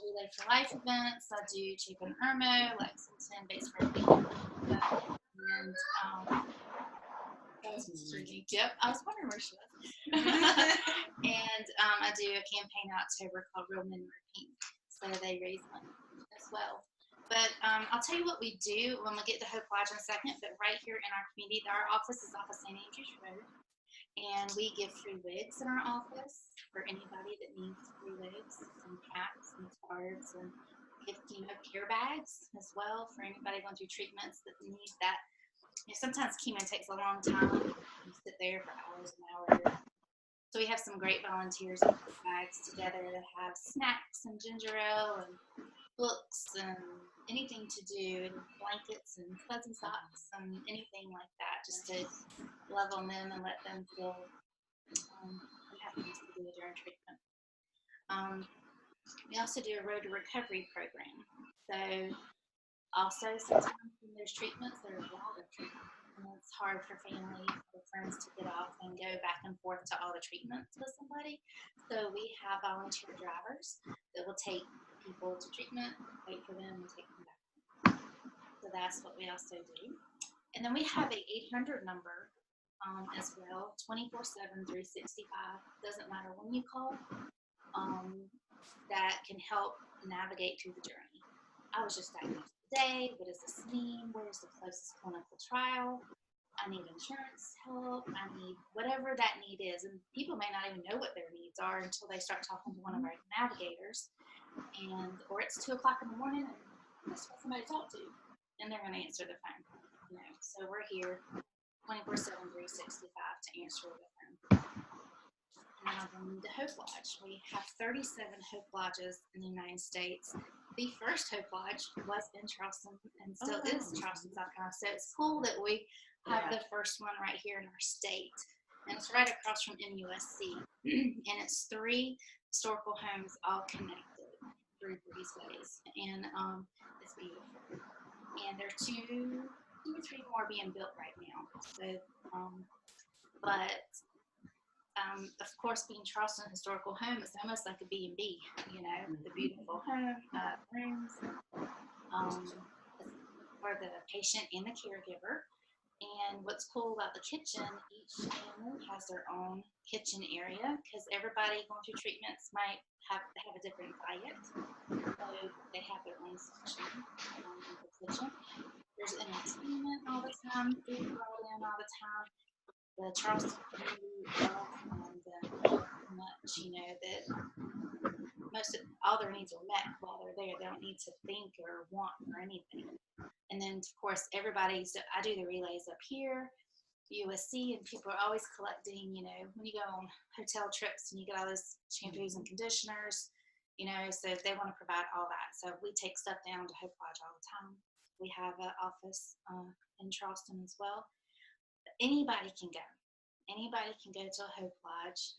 Relay for Life events. I do Chapin Irmo, Lexington, Batesburg, and yep, I was wondering where she was. And I do a campaign in October called Real Men Wear Pink, so they raise money as well. But I'll tell you what we do when we get to Hope Lodge in a second. But right here in our community, our office is off of St. Andrews Road, and we give free wigs in our office for anybody that needs free wigs, and caps and scarves, and give care bags as well for anybody going through treatments that need that. Sometimes chemo takes a long time. You sit there for hours and hours. So we have some great volunteers who put bags together that have snacks and ginger ale and books and anything to do, and blankets and fuzzy socks and anything like that, just to love on them and let them feel happy to do it during treatment. We also do a road to recovery program. So also sometimes when there's treatments, there's a lot of treatment. And it's hard for family or friends to get off and go back and forth to all the treatments with somebody. So we have volunteer drivers that will take people to treatment, wait for them, and take them back. So that's what we also do. And then we have a 800 number as well, 24/7, 365. Doesn't matter when you call. That can help navigate through the journey. I was just diagnosed today. What does this mean? Where's the closest clinical trial? I need insurance help. I need whatever that need is. And people may not even know what their needs are until they start talking to one of our navigators. Or it's 2 o'clock in the morning and that's what somebody to talk to. And they're going to answer the phone. So we're here 24/7, 365 to answer the phone. The Hope Lodge. We have 37 Hope Lodges in the United States. The first Hope Lodge was in Charleston and still is Charleston, South Carolina. So it's cool that we have the first one right here in our state. And it's right across from MUSC. And it's 3 historical homes all connected through breezeways. And it's beautiful. And there are 2 or 3 more being built right now. So, of course, being Charleston Historical Home, it's almost like a B&B, the beautiful home, rooms for the patient and the caregiver. And what's cool about the kitchen, each family has their own kitchen area because everybody going through treatments might have a different diet. So they have their own section in the kitchen. There's entertainment all the time, food brought in all the time. The Charleston community loves them much, that all their needs are met while they're there. They don't need to think or want for anything. And then, of course, so I do the relays up here, USC, and people are always collecting, when you go on hotel trips and you get all those shampoos and conditioners, so they want to provide all that. So we take stuff down to Hope Lodge all the time. We have an office in Charleston as well. Anybody can go. Anybody can go to a Hope Lodge.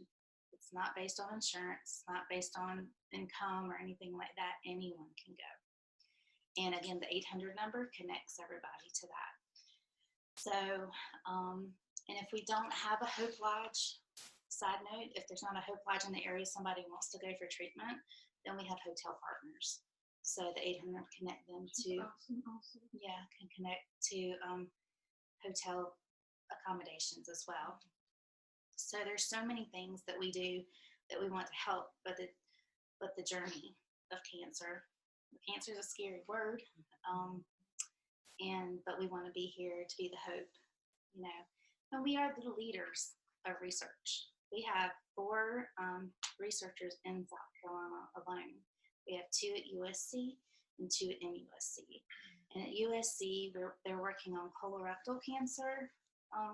It's not based on insurance. It's not based on income or anything like that. Anyone can go. And again, the 800 number connects everybody to that. So, and if we don't have a Hope Lodge, side note, if there's not a Hope Lodge in the area somebody wants to go for treatment, then we have hotel partners. So the 800 connect them to, can connect to hotel accommodations as well. So there's so many things that we do that we want to help, but the journey of cancer. Cancer is a scary word, but we want to be here to be the hope, And we are the leaders of research. We have 4 researchers in South Carolina alone. We have 2 at USC and 2 at MUSC. And at USC, they're working on colorectal cancer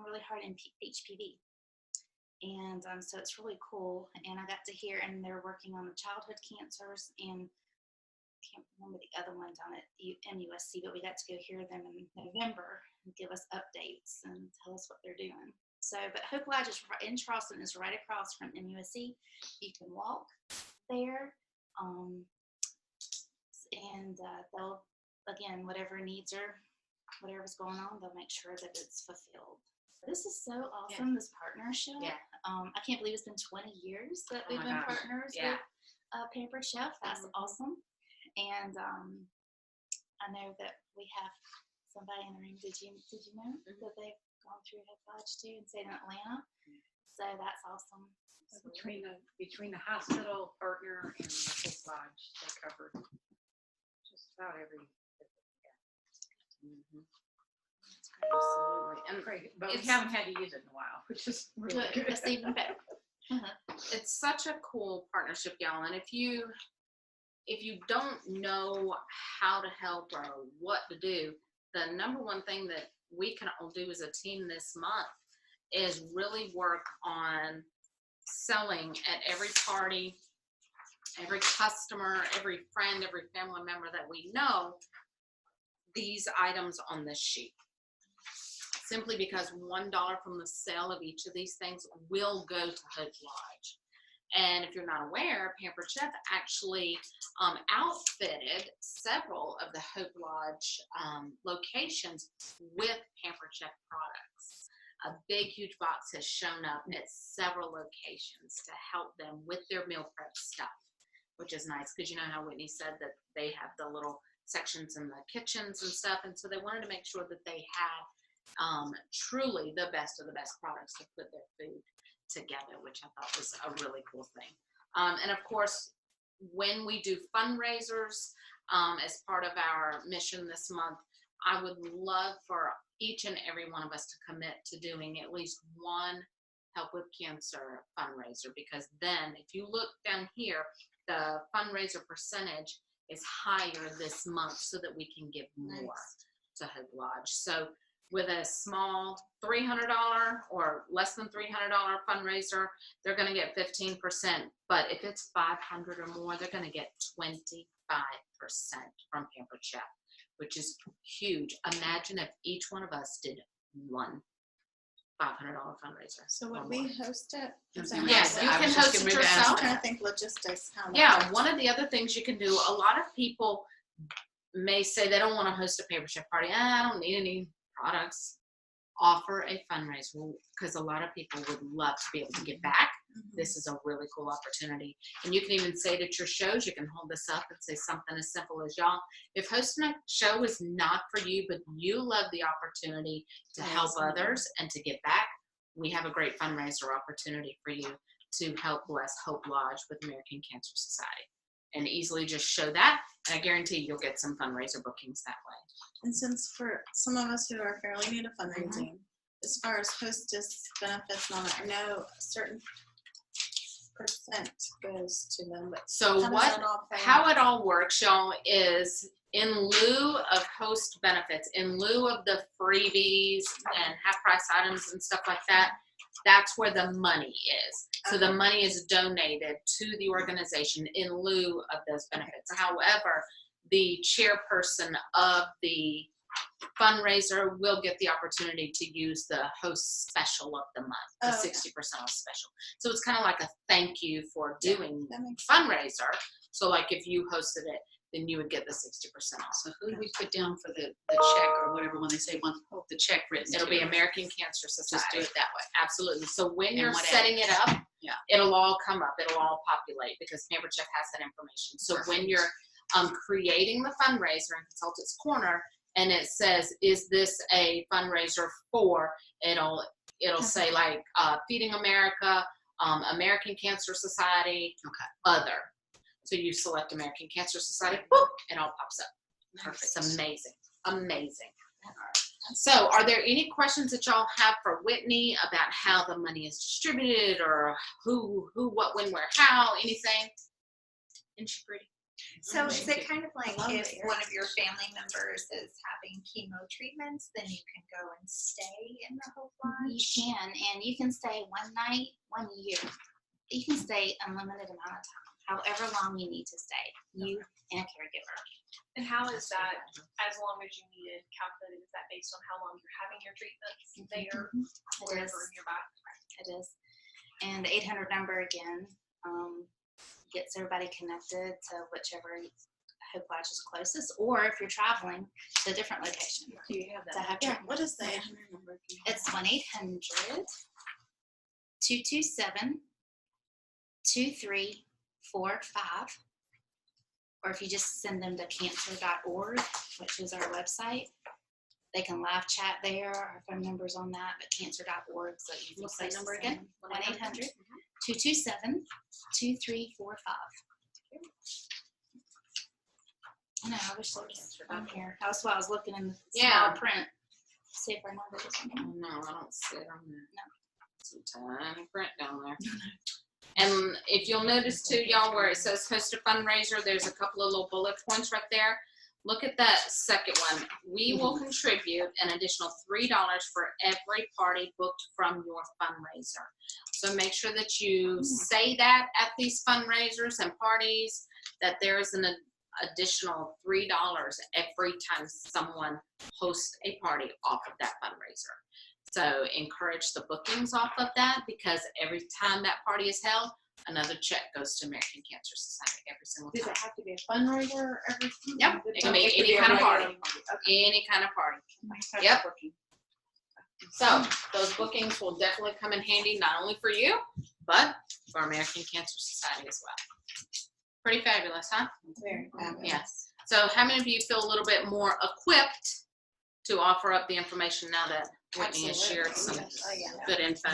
really hard in HPV. And so it's really cool. And I got to hear, and they're working on the childhood cancers, and I can't remember the other one down at MUSC, but we got to go hear them in November and give us updates and tell us what they're doing. So, but Hope Lodge in Charleston is right across from MUSC. You can walk there. And they'll, again, whatever needs are, whatever's going on, they'll make sure that it's fulfilled. This is so awesome, this partnership. Yeah. I can't believe it's been 20 years that we've been partners with Pampered Chef. That's awesome. And I know that we have somebody in the room. Did you know that they've gone through Hope Lodge too and stayed in Atlanta? So that's awesome. So between the hospital partner and the Hope Lodge, they covered just about every. Absolutely. And But we haven't had to use it in a while, which is really good. That's even better. it's such a cool partnership, y'all. And if you don't know how to help or what to do, the number one thing that we can all do as a team this month is really work on selling at every party, every customer, every friend, every family member that we know these items on this sheet. Simply because $1 from the sale of each of these things will go to Hope Lodge. And if you're not aware, Pampered Chef actually outfitted several of the Hope Lodge locations with Pampered Chef products. A big, huge box has shown up at several locations to help them with their meal prep stuff, which is nice because you know how Whitney said that they have the little sections in the kitchens and stuff. And so they wanted to make sure that they had truly the best of the best products to put their food together, which I thought was a really cool thing. And of course, when we do fundraisers as part of our mission this month, I would love for each and every one of us to commit to doing at least one Help with Cancer fundraiser, because then if you look down here, the fundraiser percentage is higher this month so that we can give more to Hope Lodge. So with a small $300 or less than $300 fundraiser, they're going to get 15%. But if it's $500 or more, they're going to get 25% from Pampered Chef, which is huge. Imagine if each one of us did one $500 fundraiser. So would we host it? Yes, you can host it yourself. I'm trying to think logistics. Yeah, one of the other things you can do, a lot of people may say they don't want to host a Pampered Chef party. I don't need any products. Offer a fundraiser, because a lot of people would love to be able to give back. This is a really cool opportunity. And you can even say it at your shows. You can hold this up and say something as simple as, y'all, if hosting a show is not for you, but you love the opportunity to help others and to give back, we have a great fundraiser opportunity for you to help bless Hope Lodge with American Cancer Society. And easily just show that, and I guarantee you'll get some fundraiser bookings that way. And since for some of us who are fairly new to fundraising, as far as hostess benefits and all that, I know a certain percent goes to them. But so how it all works, y'all, is in lieu of host benefits, in lieu of the freebies and half price items and stuff like that, that's where the money is. So the money is donated to the organization in lieu of those benefits. However, the chairperson of the fundraiser will get the opportunity to use the host special of the month, the 60% off special. So it's kind of like a thank you for doing the fundraiser. So like if you hosted it, then you would get the 60% off. So who do we put down for the check or whatever when they say want the check written? It'll be American Cancer Society. Just do it that way. Absolutely. So when you're setting it up, it'll all come up. It'll all populate because Pampered Chef has that information. So when you're creating the fundraiser in Consultants Corner and it says, is this a fundraiser for, it'll say like Feeding America, American Cancer Society, other. So you select American Cancer Society, boop, it all pops up. Perfect. It's amazing. Amazing. So are there any questions that y'all have for Whitney about how the money is distributed or who, what, when, where, how, anything? Isn't she pretty? So is it kind of like if one of your family members is having chemo treatments, then you can go and stay in the Hope Lodge? You can, and you can stay one night, 1 year. You can stay unlimited amount of time. However long you need to stay, you and a caregiver. And how is that, as long as you need it, calculated? Is that based on how long you're having your treatments there, wherever in your back? It is. And the 800 number again gets everybody connected to whichever Hope Lodge is closest, or if you're traveling to a different location. Do you have that? What is the 800 number? It's 1-800-227-2345, or or if you just send them to cancer.org, which is our website, they can live chat there. Our phone number's on that, but cancer.org. So you What's that number again? 1-800-227-2345. I know, I wish there was on here. That's why I was looking in the small print. See if our number is on here. No, I don't see it on there. No. Some tiny print down there. And if you'll notice too, y'all, where it says host a fundraiser, there's a couple of little bullet points right there. Look at that second one. We will contribute an additional $3 for every party booked from your fundraiser. So make sure that you say that at these fundraisers and parties, that there is an additional $3 every time someone hosts a party off of that fundraiser. So encourage the bookings off of that, because every time that party is held, another check goes to American Cancer Society every single time. Does it have to be a fundraiser every time? Yep, it can be any kind of party. Any kind of party. Yep. So those bookings will definitely come in handy, not only for you, but for American Cancer Society as well. Pretty fabulous, huh? Very fabulous. Yes. So how many of you feel a little bit more equipped to offer up the information now that Whitney has shared some good info?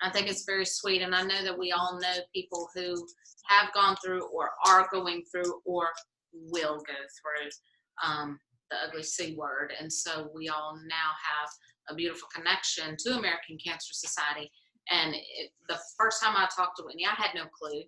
I think it's very sweet, and I know that we all know people who have gone through or are going through or will go through the ugly C word, and so we all now have a beautiful connection to American Cancer Society. And the first time I talked to Whitney, I had no clue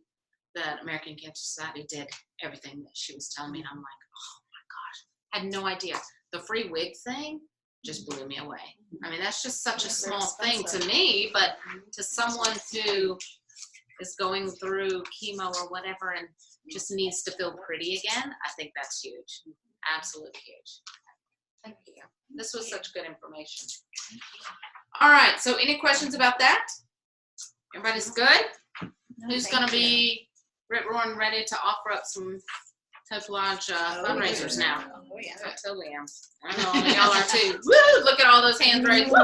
that American Cancer Society did everything that she was telling me, and I'm like, oh my gosh, I had no idea. The free wig thing just blew me away. I mean, that's just such a small thing to me, but to someone who is going through chemo or whatever and just needs to feel pretty again, I think that's huge. Absolutely huge. Thank you. This was such good information. All right, so any questions about that? Everybody's good? Who's going to be rip-roaring ready to offer up some Hope Lodge fundraisers now? Oh, yeah. I totally am. I know all of y'all are too. Woo! Look at all those hands raised. Woo!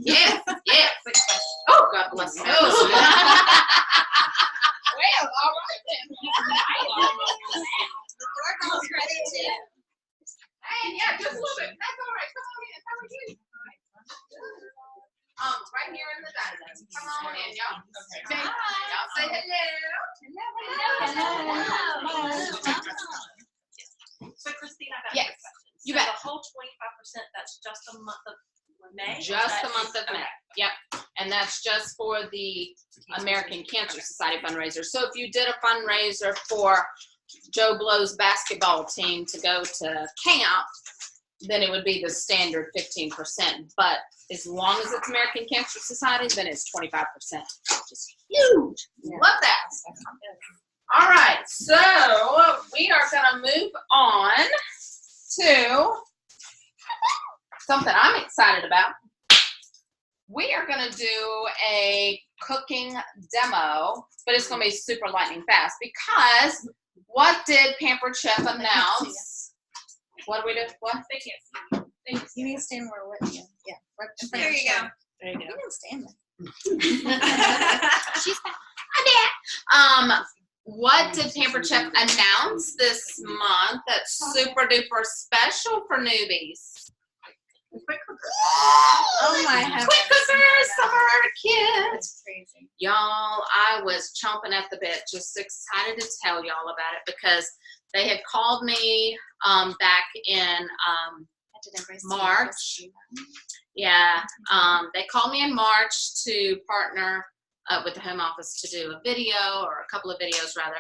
Yeah, yeah. Oh, God bless you. Well, all right then. The doorbell's ready too. Hey, yeah, just a little bit. That's all right. Come on in. How are you? Right here in the dining room. Come on in, y'all. Okay. Y'all say hello. So Christine, I got Yes, a question. you So bet. the whole 25%, that's just a month of May? or Just that the month of is- May. okay. Yep. And that's just for the American Cancer Society fundraiser. So if you did a fundraiser for Joe Blow's basketball team to go to camp, then it would be the standard 15%. But as long as it's American Cancer Society, then it's 25%, which is huge. Love that. All right, so we are going to move on to something I'm excited about. We are going to do a cooking demo, but it's going to be super lightning fast, because what did Pampered Chef announce? What do we do? What? They can't see you. They can see You need to stand where Whitney is. Yeah. Right in front There of you the go. chair. There you You go. can stand there. She's back. What did Pampered Chef announce this month that's super duper special for newbies? Oh my heavens. Quick cookers, summer kids. That's crazy. Y'all, I was chomping at the bit, just excited to tell y'all about it, because they had called me back in March. Yeah, they called me in March to partner with the home office to do a video, or a couple of videos rather.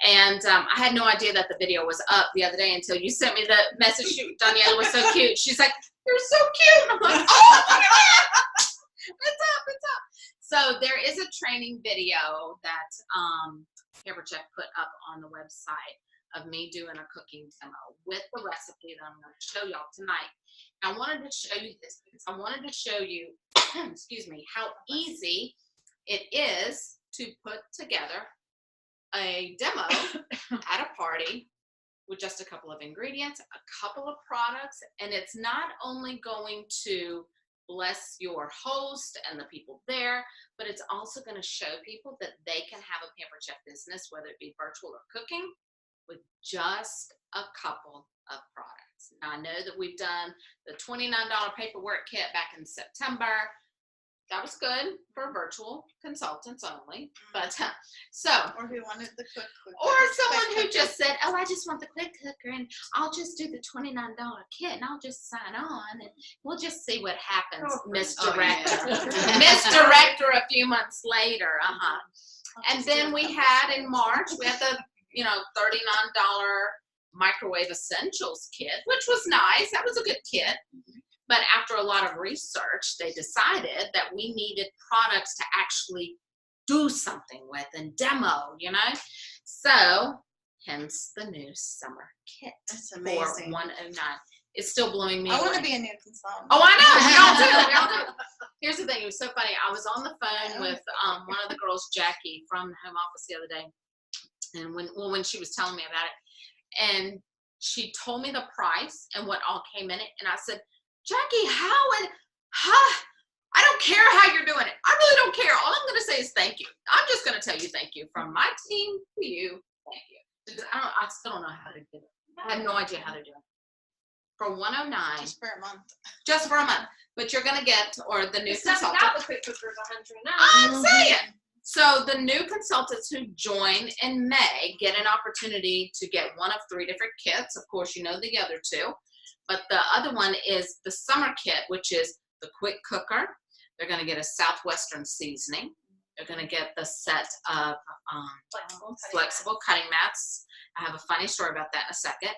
And I had no idea that the video was up the other day until you sent me the message. Daniela was so cute. She's like, "You're so cute." And I'm like, "Oh, look at that. It's up, it's up." So there is a training video that Pampered Chef put up on the website of me doing a cooking demo with the recipe that I'm going to show y'all tonight. I wanted to show you this because I wanted to show you, excuse me, how easy it is to put together a demo at a party with just a couple of ingredients, a couple of products, and it's not only going to bless your host and the people there, but it's also going to show people that they can have a Pampered Chef business, whether it be virtual or cooking, with just a couple of products. Now, I know that we've done the $29 paperwork kit back in September. That was good for virtual consultants only. But so, Or who wanted the quick cooker. or someone who just said, oh, I just want the quick cooker and I'll just do the $29 kit and I'll just sign on and we'll just see what happens, Miss Director. Miss Director a few months later. And then we had in March, we had the, $39 microwave essentials kit, which was nice. That was a good kit. But after a lot of research, they decided that we needed products to actually do something with and demo, So, hence the new summer kit. That's For amazing. 109. It's still blowing me away. I want to be a new consultant. Oh, I know. Y'all do. Here's the thing. It was so funny. I was on the phone with one of the girls, Jackie, from the home office the other day. And when she was telling me about it, and she told me the price and what all came in it. And I said, Jackie, how I don't care how you're doing it. I really don't care. All I'm going to say is thank you. I'm just going to tell you thank you from my team to you. Thank you. Because I still don't know how to do it. I have no idea how to do it. For 109. Just for a month. Just for a month. But you're going to get, or the new consultant. Without the quick cooker is $109. I'm saying. So the new consultants who join in May get an opportunity to get one of 3 different kits. Of course, you know the other 2. But the other one is the summer kit, which is the quick cooker. They're going to get a Southwestern seasoning. They're going to get the set of flexible cutting mats. I have a funny story about that in a second.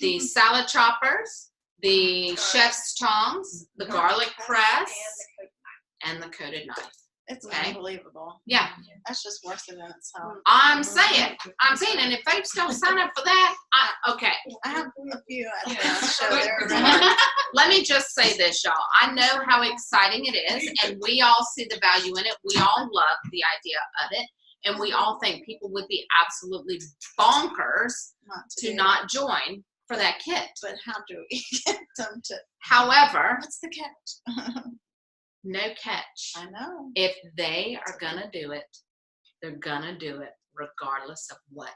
The salad choppers, the chef's tongs, the garlic press, and the coated knife. It's Okay. unbelievable. Yeah. That's just worth it in itself. I'm saying, and if folks don't sign up for that, okay. I have a few at Yeah. the show there already. Let me just say this, y'all. I know how exciting it is, and we all see the value in it. We all love the idea of it, and we all think people would be absolutely bonkers to not join for that kit. But how do we get them to? However, What's the catch? no catch. I know. If they are gonna do it, they're gonna do it regardless of what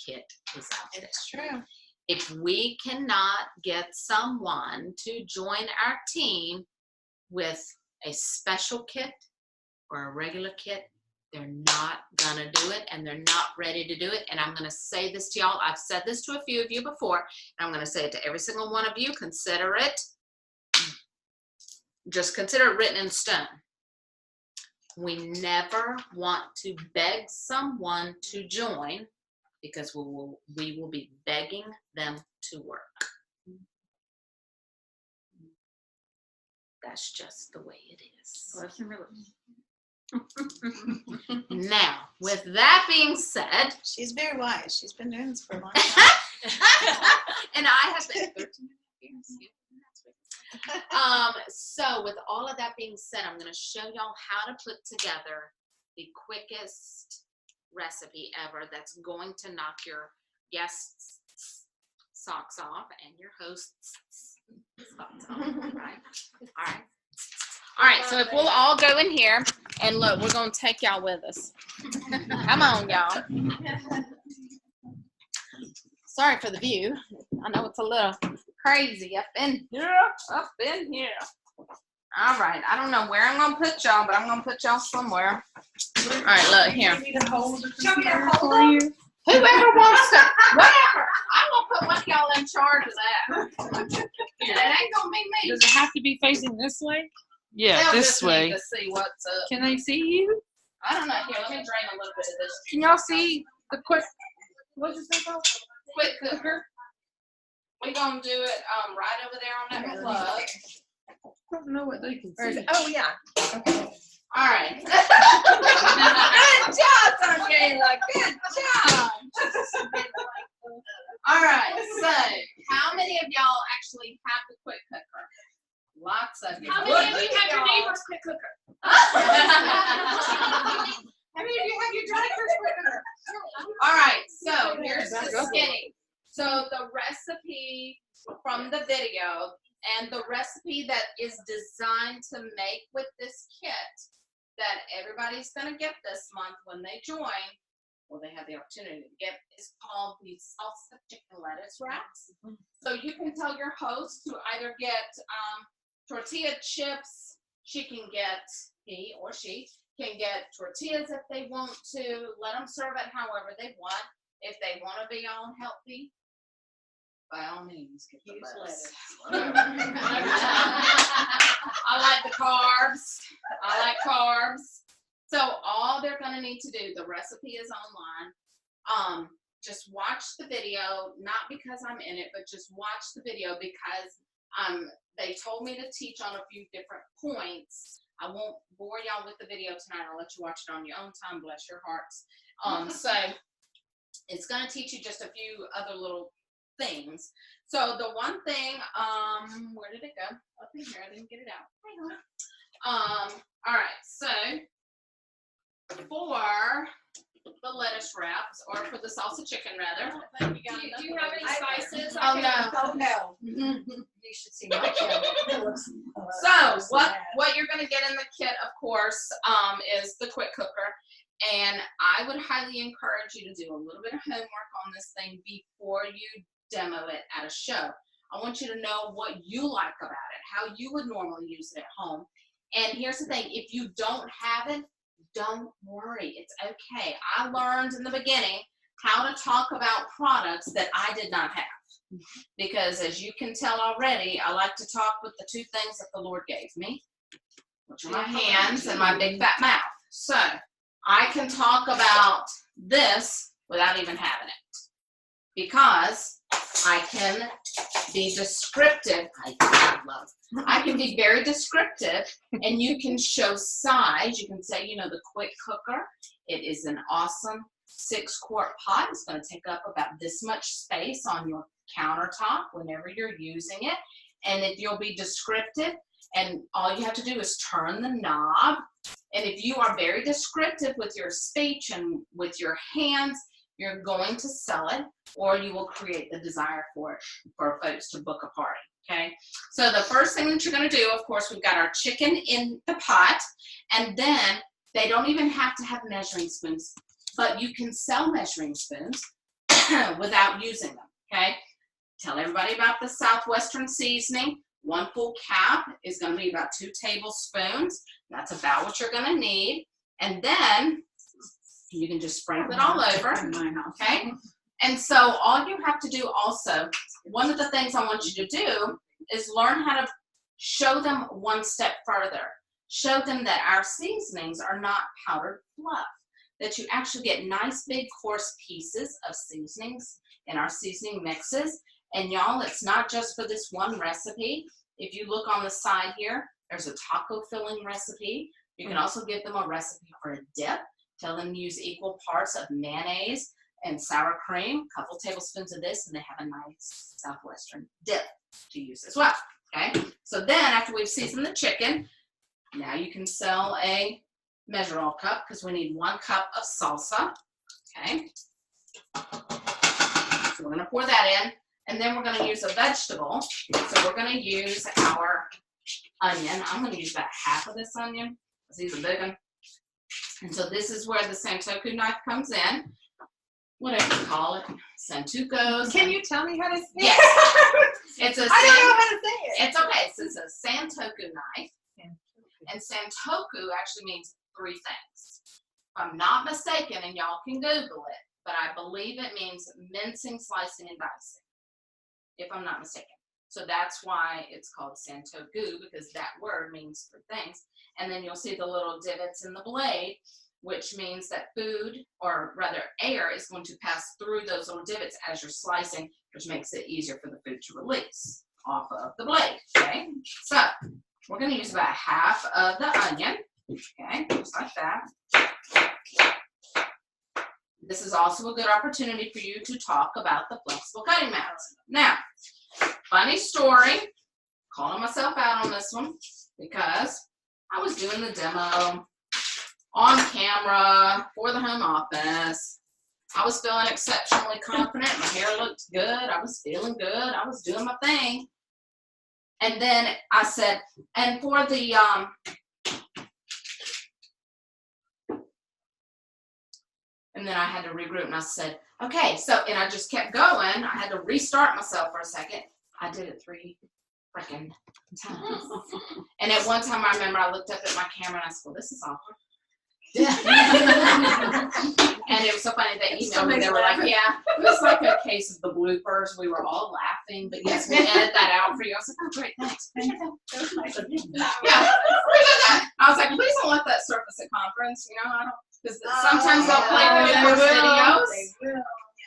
kit is out there. It's true. If we cannot get someone to join our team with a special kit or a regular kit, they're not gonna do it and they're not ready to do it. And I'm gonna say this to y'all. I've said this to a few of you before, and I'm gonna say it to every single one of you. Consider it. Just consider it written in stone. We never want to beg someone to join because we will be begging them to work. That's just the way it is. Now, with that being said, She's very wise. She's been doing this for a long time. and I have been 13 years. So with all of that being said, I'm going to show y'all how to put together the quickest recipe ever that's going to knock your guests' socks off and your hosts' socks off, right? All right, so if we'll all go in here, and look, we're going to take y'all with us. Come on, y'all. Sorry for the view. I know it's a little crazy up in here. All right, I don't know where I'm going to put y'all, but I'm going to put y'all somewhere. All right, look here. Whoever wants to, whatever. I'm going to put one of y'all in charge of that. It ain't going to be me. Does it have to be facing this way? Yeah, They'll this just need way. to see what's up. Can they see you? I don't know. Here, let me drain a little bit of this. Can y'all see the quick, what's this thing called? Quick cooker. We're going to do it right over there on that plug. I don't know what they can see. Oh, yeah. All right. Good job, Daniela. Good job. All right. So, how many of y'all actually have the quick cooker? Lots of you. How many of you have your neighbor's quick cooker? How many of you have your driver's quick cooker? All right. So, here's the skinny. So, the recipe from the video and the recipe that is designed to make with this kit that everybody's going to get this month when they join or they have the opportunity to get, is called the salsa chicken lettuce wraps. So you can tell your host to either get tortilla chips. He or she can get tortillas if they want to. Let them serve it however they want. If they want to be all healthy, by all means, get the lettuce. I like the carbs. So all they're going to need to do, the recipe is online. Just watch the video, not because I'm in it, but just watch the video because they told me to teach on a few different points. I won't bore y'all with the video tonight. I'll let you watch it on your own time. Bless your hearts. So it's going to teach you just a few other little things. So the one thing, where did it go? Up in here, I didn't get it out. All right, so for the lettuce wraps, or for the salsa chicken rather. Do you have any spices? Oh no. Oh, no. You should see my kid. It looks, So so what bad. you're gonna get in the kit, of course, is the quick cooker. And I would highly encourage you to do a little bit of homework on this thing before you demo it at a show. I want you to know what you like about it, how you would normally use it at home. And here's the thing, if you don't have it, don't worry, it's okay. I learned in the beginning how to talk about products that I did not have. Because as you can tell already, I like to talk with the two things that the Lord gave me, which are my hands and my big fat mouth. So I can talk about this without even having it. Because I can be descriptive. I can be very descriptive, and you can show size. You can say, you know, the quick cooker, it is an awesome 6-quart pot. It's going to take up about this much space on your countertop whenever you're using it. And if you'll be descriptive, and all you have to do is turn the knob. And if you are very descriptive with your speech and with your hands, you're going to sell it, or you will create the desire for it, for folks to book a party, okay? So the first thing that you're going to do, of course, we've got our chicken in the pot, and then they don't even have to have measuring spoons, but you can sell measuring spoons without using them, okay? Tell everybody about the Southwestern seasoning. 1 full cap is going to be about 2 tablespoons. That's about what you're going to need. And then you can just sprinkle it all over, okay? And so all you have to do also, one of the things I want you to do is learn how to show them one step further. Show them that our seasonings are not powdered fluff, that you actually get nice big coarse pieces of seasonings in our seasoning mixes. And y'all, it's not just for this one recipe. If you look on the side here, there's a taco filling recipe. You can also give them a recipe for a dip. Tell them to use equal parts of mayonnaise and sour cream, a couple tablespoons of this, and they have a nice Southwestern dip to use as well, okay? So then after we've seasoned the chicken, now you can sell a measure-all cup because we need 1 cup of salsa, okay? So we're gonna pour that in, and then we're gonna use a vegetable. So we're gonna use our onion. I'm gonna use about half of this onion because these are big ones. And so this is where the Santoku knife comes in, whatever you call it, Santukos. Can you tell me how to say it? Yes. It's a I don't know how to say it. It's okay. So it's a Santoku knife. And Santoku actually means 3 things. If I'm not mistaken, and y'all can Google it, but I believe it means mincing, slicing, and dicing, if I'm not mistaken. So that's why it's called Santoku, because that word means 3 things. And then you'll see the little divots in the blade, which means that food, or rather air, is going to pass through those little divots as you're slicing, which makes it easier for the food to release off of the blade, okay? So we're gonna use about half of the onion, okay, just like that. This is also a good opportunity for you to talk about the flexible cutting mats. Now, funny story, calling myself out on this one, because I was doing the demo on camera for the home office. I was feeling exceptionally confident. My hair looked good. I was feeling good. I was doing my thing. And then I said, and for the And then I had to regroup and I said, okay, so, and I just kept going. I had to restart myself for a second. I did it 3 freaking times. And at one time I remember I looked up at my camera and I said, well, this is awkward. And it was so funny, they emailed me, they were like, yeah, it was like a case of the bloopers. We were all laughing, but yes, we'll edit that out for you. I was like, oh, great, thanks. Yeah. I was like, please don't let that surface at conference, you know, I don't, because sometimes they'll play with those videos.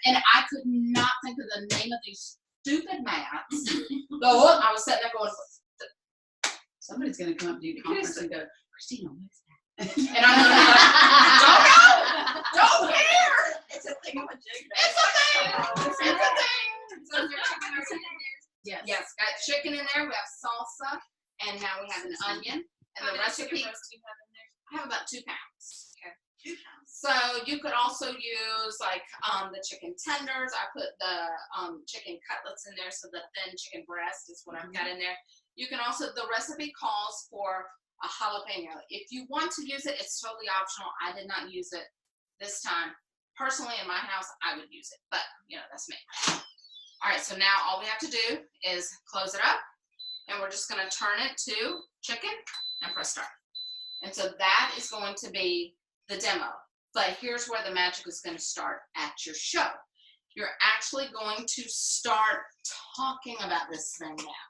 And I could not think of the name of these stupid mats. I was sitting there going, Somebody's gonna come up to you at conference and go, Christina, what is that? and I'm gonna be like, don't care. It's a thing of a jig. It's a thing. It's a thing. So is there chicken or something in there? Yes, got chicken in there. We have salsa, and now we have an onion. And the recipe, Chicken breast do you have in there? I have about 2 pounds. Okay. 2 pounds. So you could also use like the chicken tenders. I put the chicken cutlets in there, so the thin chicken breast is what I've got in there. You can also, the recipe calls for a jalapeno. If you want to use it, it's totally optional. I did not use it this time. Personally, in my house, I would use it, but you know, that's me. All right, so now all we have to do is close it up, and we're just gonna turn it to chicken and press start. And so that is going to be the demo. But here's where the magic is gonna start at your show. You're actually going to start talking about this thing now.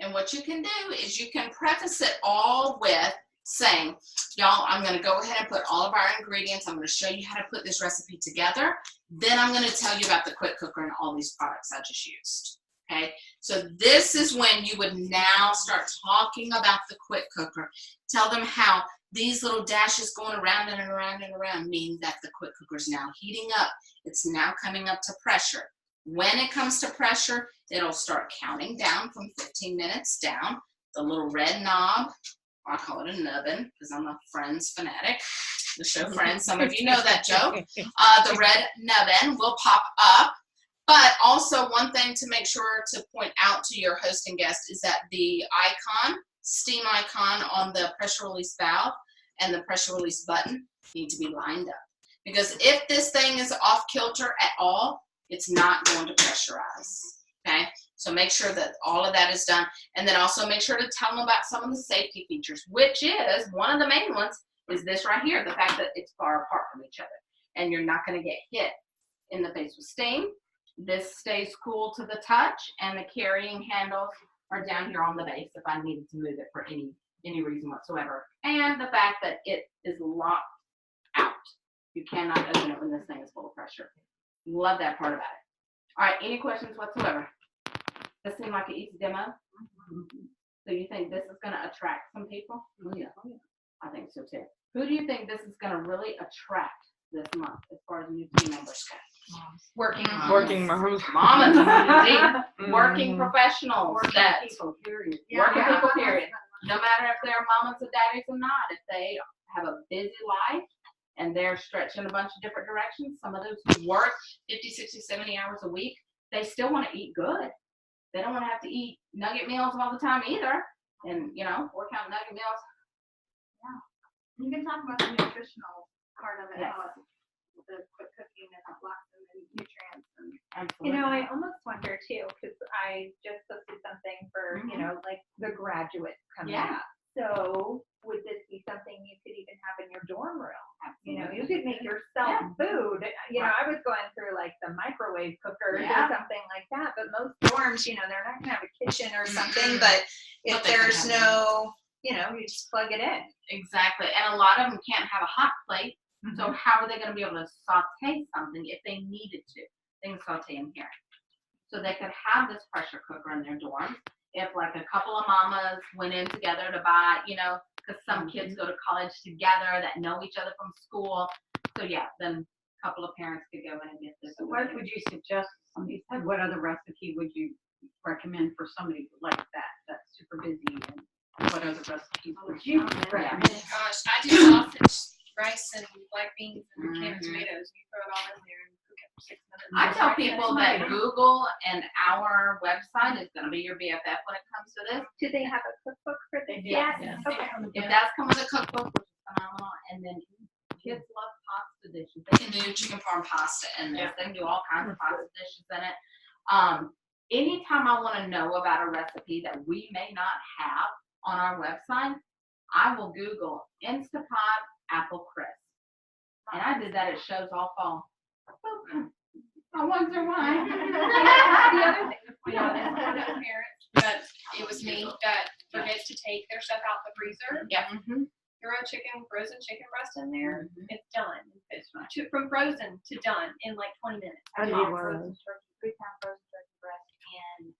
And what you can do is you can preface it all with saying, y'all, I'm going to go ahead and put all of our ingredients. I'm going to show you how to put this recipe together. Then I'm going to tell you about the quick cooker and all these products I just used. Okay, so this is when you would now start talking about the quick cooker. Tell them how these little dashes going around and around and around mean that the quick cooker is now heating up. It's now coming up to pressure. When it comes to pressure, it'll start counting down from 15 minutes down. The little red knob, I call it a nubbin because I'm a Friends fanatic. The show Friends, some of you know that joke. The red nubbin will pop up. But also one thing to make sure to point out to your host and guest is that the icon, steam icon on the pressure release valve and the pressure release button need to be lined up. Because if this thing is off kilter at all, it's not going to pressurize, okay? So make sure that all of that is done. And then also make sure to tell them about some of the safety features, which is, one of the main ones is this right here, the fact that it's far apart from each other. And you're not gonna get hit in the face with steam. This stays cool to the touch, and the carrying handles are down here on the base if I needed to move it for any reason whatsoever. And the fact that it is locked out. You cannot open it when this thing is full of pressure. Love that part about it. All right, any questions whatsoever? Does seem like an easy demo? So you think this is going to attract some people? Oh, yeah. I think so too. Who do you think this is going to really attract this month as far as new team members go? Working moms. Working moms. Mamas, working professionals, that People, period. working people, period. No matter if they're mamas or daddies or not, if they have a busy life and they're stretching a bunch of different directions, some of those who work 50, 60, 70 hours a week, they still want to eat good. They don't want to have to eat nugget meals all the time either. And, you know, work out nugget meals. You can talk about the nutritional part of it, Yes. how the quick cooking and lots of nutrients. And Absolutely. You know, I almost wonder too, because I just posted something for, you know, like the graduates coming Yeah. up. So would this be something you could even have in your dorm room? You know, you could make yourself food. You know, I was going through like the microwave cookers Yeah. or something like that, but most dorms, you know, they're not gonna have a kitchen or something, but if But they can there's have no, you know, you just plug it in. Exactly. And a lot of them can't have a hot plate. So how are they going to be able to saute something if they needed to? They can saute in here. So they could have this pressure cooker in their dorm. If like a couple of mamas went in together to buy, you know, because some kids go to college together that know each other from school. So yeah, then a couple of parents could go in and get this. So what would you suggest somebody said? What other recipe would you recommend for somebody like that, that's super busy? And what other recipes would you recommend? Gosh, I do sausage, rice, and black beans and a can of tomatoes. You throw it all in there and cook it for 6 minutes. I tell people that Google and our website is going to be your BFF when it comes to this. Do they have a cookbook for this Yeah. yet? Yeah. Okay. It does come with a cookbook, which is phenomenal. And then kids love pasta dishes. They can do chicken parm pasta in this. They can do all kinds of pasta dishes in it. Anytime I want to know about a recipe that we may not have on our website, I will Google Instapot apple crisp. And I did that at shows all fall. I wonder why. The other thing to point out is for those parents that it was me that forgets to take their stuff out the freezer. Yeah. Throw frozen chicken breast in there. It's done. It's from frozen to done in like 20 minutes. I need one of Frozen those. turkey, 3-pound frozen turkey breast in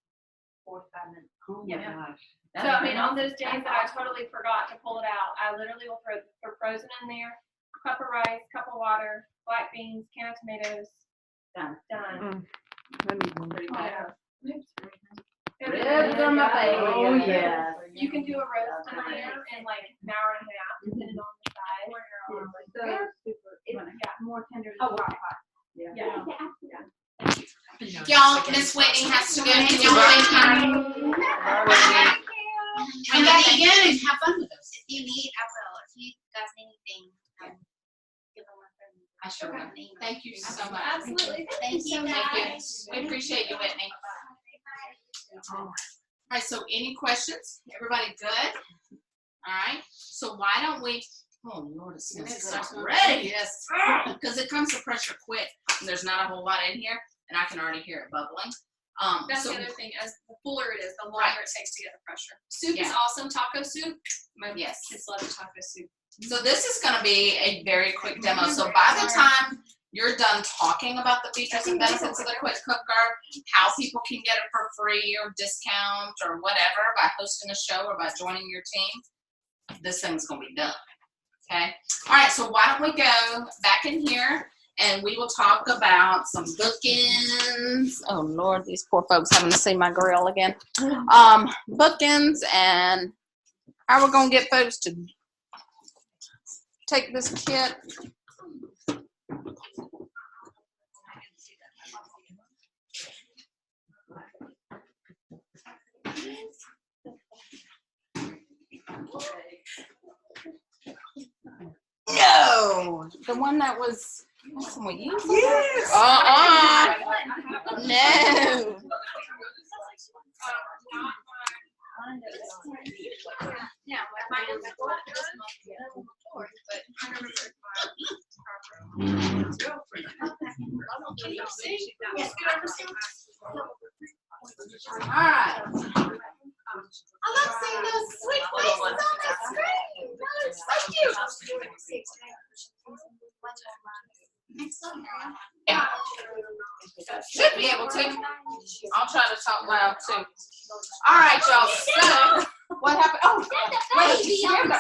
4 to 5 minutes. Oh Yeah. my gosh. So I mean, on those days that I totally forgot to pull it out, I literally will throw frozen in there, cup of rice, cup of water, black beans, can of tomatoes. Done. Done. I need one. Pretty Oh, much. yeah. Ribs are my favorite. Oh, yes. You can do a roast in there in like an hour and a half, depending on the size. So super, it's more tender than Oh, hot pot. Yeah. Y'all, Miss Whitney has to go. Can y'all say hi? And then again, and have fun with us. If you need, I will. If you guys need anything, give them my phone. I sure will. Thank you so much. Absolutely. Thank you. Thank you. We appreciate you, Whitney. All right, so any questions? Everybody good? All right, so why don't we, oh Lord, it smells It's good so already. Yes. Because it comes to pressure quick, and there's not a whole lot in here, and I can already hear it bubbling. That's So the other thing. As the fuller it is, the longer Right. it takes to get the pressure. Soup is Yeah. awesome. Taco soup. My Yes. kids love taco soup. So this is gonna be a very quick demo. So by the time you're done talking about the features and benefits of the quick cooker, how people can get it for free or discount or whatever by hosting a show or by joining your team, this thing's gonna be done. Okay. All right. So why don't we go back in here and we will talk about some bookends. Oh Lord, these poor folks having to see my grill again. Bookends and how we're gonna get folks to take this kit. No, the one that was. Can we use it? Yes. No. Yeah, mine is Can you see? Yes. All right. I love seeing those sweet faces on the screen. That is so cute. Yeah. Should be able to. I'll try to talk loud too. All right, y'all. So, what happened? Oh, wait. Baby He on the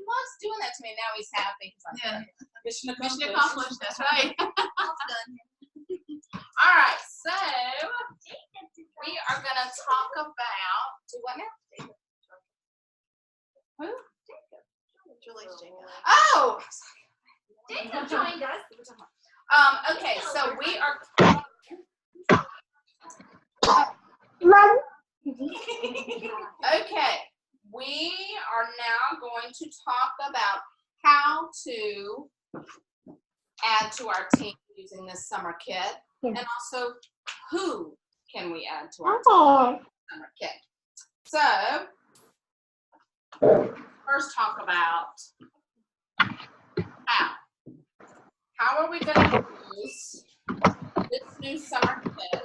loves doing that to me. Now he's happy. Yeah. Mission Accomplished, that's right. All right. So, we are going to talk about. Do what now? Who? Julie's Jacob. Oh. Jacob joined us. Okay, so we are. Okay, we are now going to talk about how to add to our team using this summer kit, and also who can we add to our team summer kit. So, first talk about how. How are we going to use this new summer kit?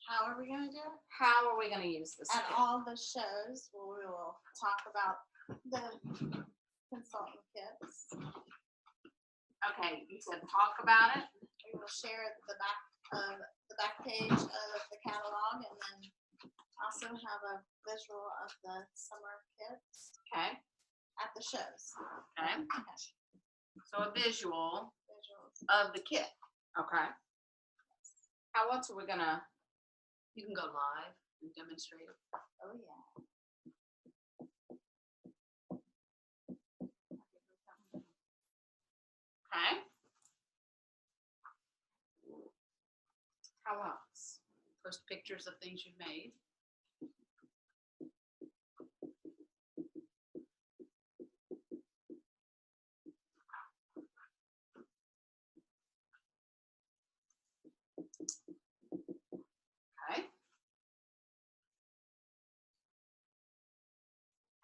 How are we gonna do it? How are we going to use this At kit? all the shows, we will talk about the consultant kits. Okay, you said talk about it. We will share the back page of the catalog, and then also have a visual of the summer kits Okay. at the shows. Okay. So a visual Visuals. of the kit. Okay. How else are we gonna? You can go live and demonstrate it. Oh yeah. Okay. How else? Post pictures of things you've made.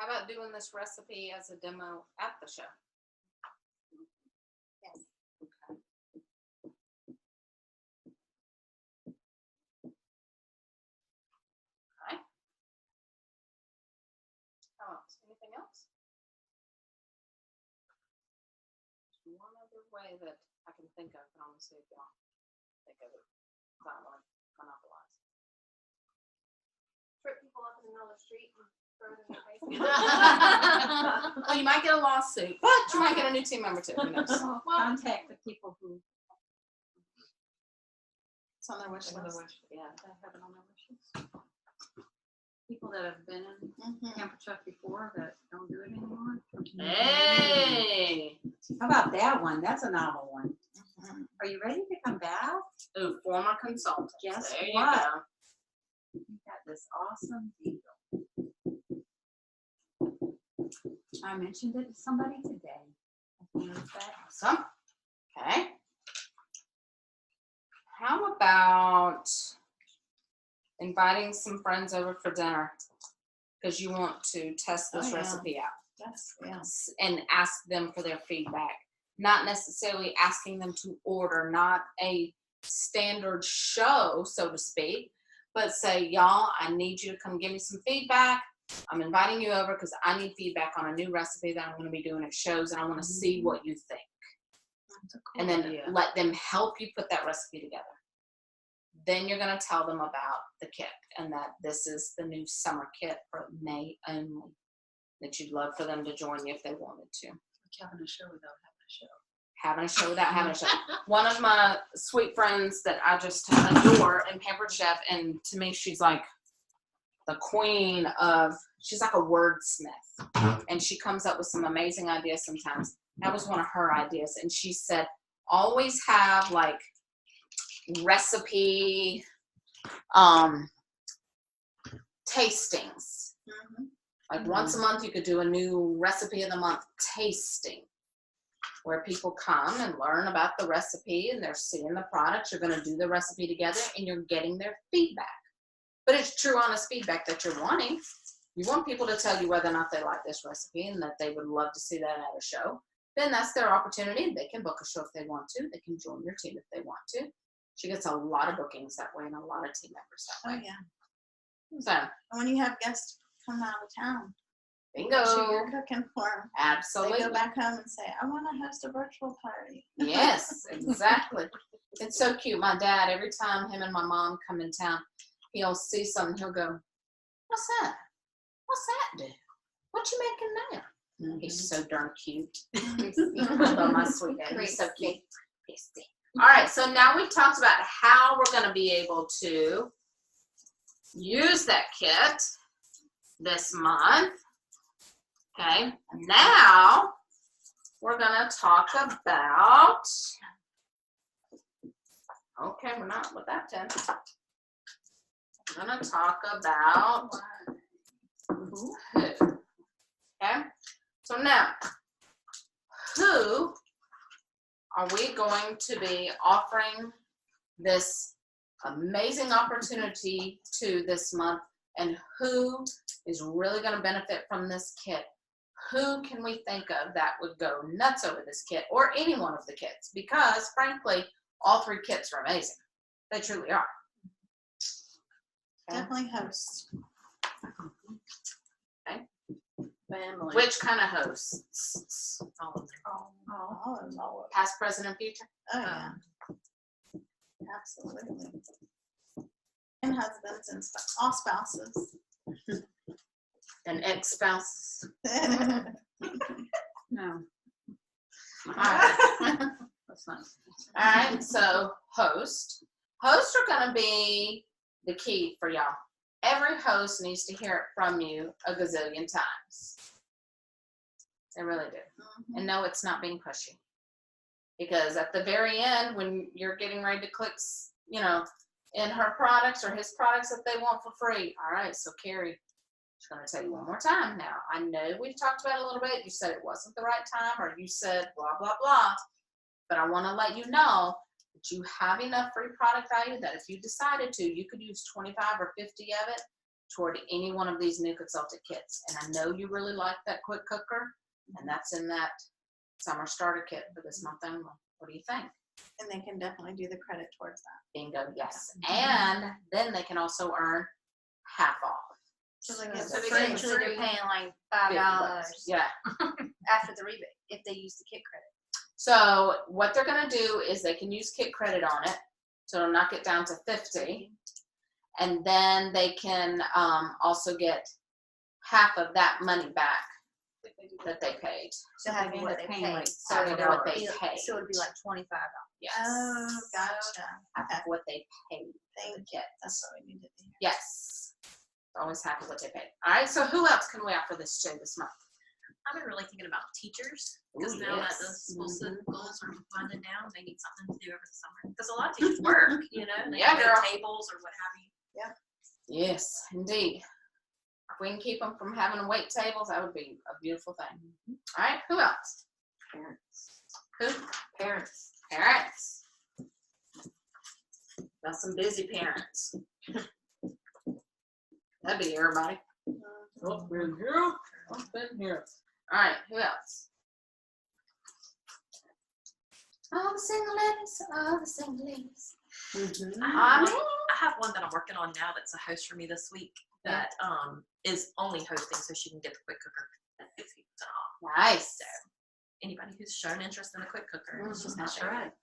about doing this recipe as a demo at the show? Yes. Okay. Okay. How else? Anything else? There's one other way that I can think of, but I'm gonna see if y'all think of it. I don't want to monopolize. Trip people up in the middle of the street and throw it in their face. Well, you might get a lawsuit, but you might get a new team member too. Who knows? Well, contact the people who It's on their wish have list. it on their wishes. People that have been in Mhm. Camper Chuck before that don't do it anymore. Hey. How about that one? That's a novel one. Mhm. Are you ready to come back? Ooh, former consultant. Guess there what? you go. You got this awesome deal. I mentioned it to somebody today. Awesome. Okay. How about inviting some friends over for dinner? Because you want to test this Oh, yeah. recipe out Yes. and ask them for their feedback. Not necessarily asking them to order, not a standard show, so to speak, but say, y'all, I need you to come give me some feedback. I'm inviting you over because I need feedback on a new recipe that I'm going to be doing at shows, and I want to see what you think. That's a cool And then idea. let them help you put that recipe together. Then you're going to tell them about the kit and that this is the new summer kit for May only, that you'd love for them to join you if they wanted to. Having a show without having a show. Having a show without having a show. One of my sweet friends that I just adore and Pampered Chef, and to me she's like the queen of, she's like a wordsmith, and she comes up with some amazing ideas sometimes. That was one of her ideas, and she said always have like recipe tastings. Mhm. Like once a month you could do a new recipe of the month tasting, where people come and learn about the recipe and they're seeing the products. You're going to do the recipe together and you're getting their feedback. But it's true, honest feedback that you're wanting. You want people to tell you whether or not they like this recipe and that they would love to see that at a show. Then that's their opportunity. They can book a show if they want to. They can join your team if they want to. She gets a lot of bookings that way and a lot of team members that Oh, way. yeah. So, And when you have guests come out of town, bingo. make sure you're cooking for them. Absolutely. They go back home and say, I want to host a virtual party. Yes, exactly. It's so cute. My dad, every time him and my mom come in town, he'll see something. He'll go, "What's that? What's that do? What you making now?" He's so darn cute. I love my sweet dad. He's so cute. All right, so now we've talked about how we're going to be able to use that kit this month. Okay, now we're going to talk about, okay, we're not with that 10. We're going to talk about who. Okay, so now, who are we going to be offering this amazing opportunity to this month, and who is really going to benefit from this kit? Who can we think of that would go nuts over this kit, or any one of the kits? Because frankly, all three kits are amazing. They truly are. Okay. Definitely host. Okay. Family. Which kind of hosts? All of them. Past, present, and future? Oh, yeah. Absolutely. And husbands and all spouses. And ex-spouses? No, All right. that's not. All right, so hosts. Hosts are going to be the key for y'all. Every host needs to hear it from you a gazillion times. They really do. And no, it's not being pushy. Because at the very end, when you're getting ready to click, you know, in her products or his products that they want for free. All right, so Carrie, I'm going to tell you one more time now. I know we've talked about it a little bit. You said it wasn't the right time, or you said blah, blah, blah. But I want to let you know that you have enough free product value that if you decided to, you could use 25 or 50 of it toward any one of these new consultant kits. And I know you really like that quick cooker, and that's in that summer starter kit for this month only. What do you think? And they can definitely do the credit towards that. Bingo, yes. And then they can also earn half off. So they So get they free. get Essentially, they're paying like $5 Yeah. after the rebate if they use the kit credit. So what they're gonna do is they can use kit credit on it, so it'll knock it down to 50, and then they can also get half of that money back that they paid. So half of what they paying pay. like So half it'd of what they be, paid. so it'd be like $25. Yes. Oh, gotcha. Half of what they paid for the Thank kit. That's what we needed to hear. Yes. Always half of what they paid. All right. So who else can we offer this to this month? I've been really thinking about teachers Ooh, because now that yes. the school goals are winding down, they need something to do over the summer. Because a lot of teachers work, you know, they Yeah, have girl. tables or what have you. Yes, indeed. If we can keep them from having to wait tables, that would be a beautiful thing. All right. Who else? Parents. Who? Parents. Parents. Got some busy parents. That'd be everybody. Oh, been here. Oh, been here. All right, who else? All the single ladies, all the single ladies. I have one that I'm working on now that's a host for me this week that is only hosting so she can get the quick cooker at 50% off. Nice. So anybody who's shown interest in the quick cooker, it's just not That's there. right.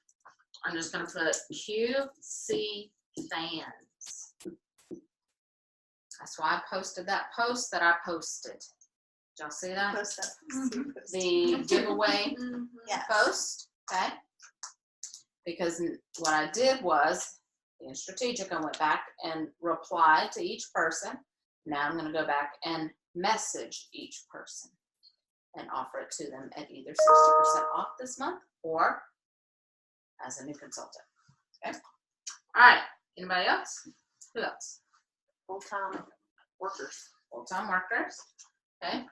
I'm just gonna put QC fans. That's why I posted that post that I posted. Did y'all see that? Post that. The giveaway Yes. post, okay? Because what I did was, being strategic, I went back and replied to each person. Now I'm gonna go back and message each person and offer it to them at either 60% off this month or as a new consultant, okay? All right, anybody else? Who else? Full-time workers. Full-time workers, okay?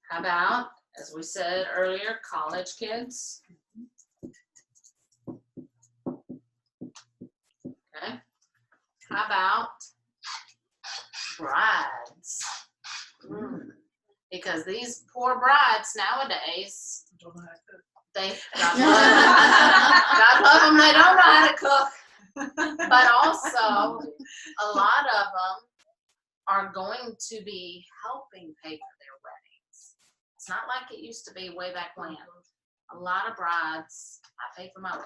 How about, as we said earlier, college kids? Okay. How about brides? Because these poor brides nowadays, they, God love them, they don't know how to cook. But also, a lot of them are going to be helping pay for their weddings. It's not like it used to be way back when. A lot of brides, I paid for my wedding.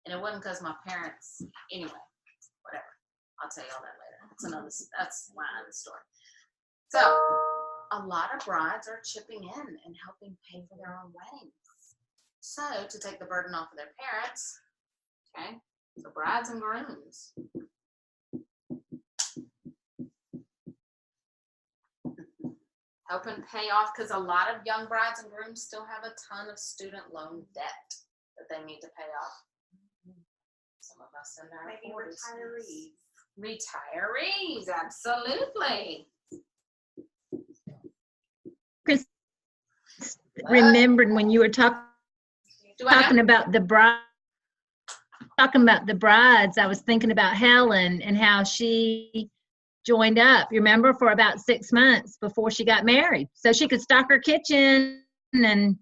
And it wasn't because my parents, anyway, whatever. I'll tell you all that later. That's my other story. So, a lot of brides are chipping in and helping pay for their own weddings. So, to take the burden off of their parents, okay? So brides and grooms. Helping pay off, because a lot of young brides and grooms still have a ton of student loan debt that they need to pay off. Some of us in our Maybe 40s. Retirees, absolutely. Chris, remembered when you were talking about the brides, I was thinking about Helen and how she joined up, you remember, for about 6 months before she got married. So she could stock her kitchen, and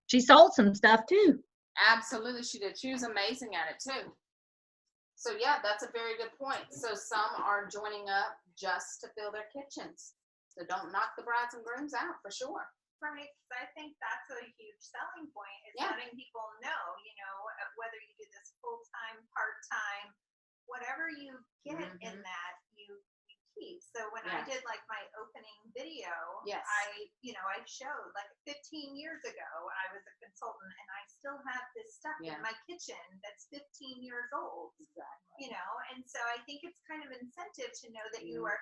she sold some stuff too. Absolutely, she did. She was amazing at it too. So yeah, that's a very good point. So some are joining up just to fill their kitchens. So don't knock the brides and grooms out, for sure. Right, 'cause I think that's a huge selling point is Yeah. letting people know, you know, whether you do this full-time, part-time, whatever you get in that, you keep. So when I Yeah. did like my opening video, Yes. I showed like 15 years ago, I was a consultant and I still have this stuff Yeah. in my kitchen that's 15 years old. Exactly. You know, and so I think it's kind of incentive to know that you're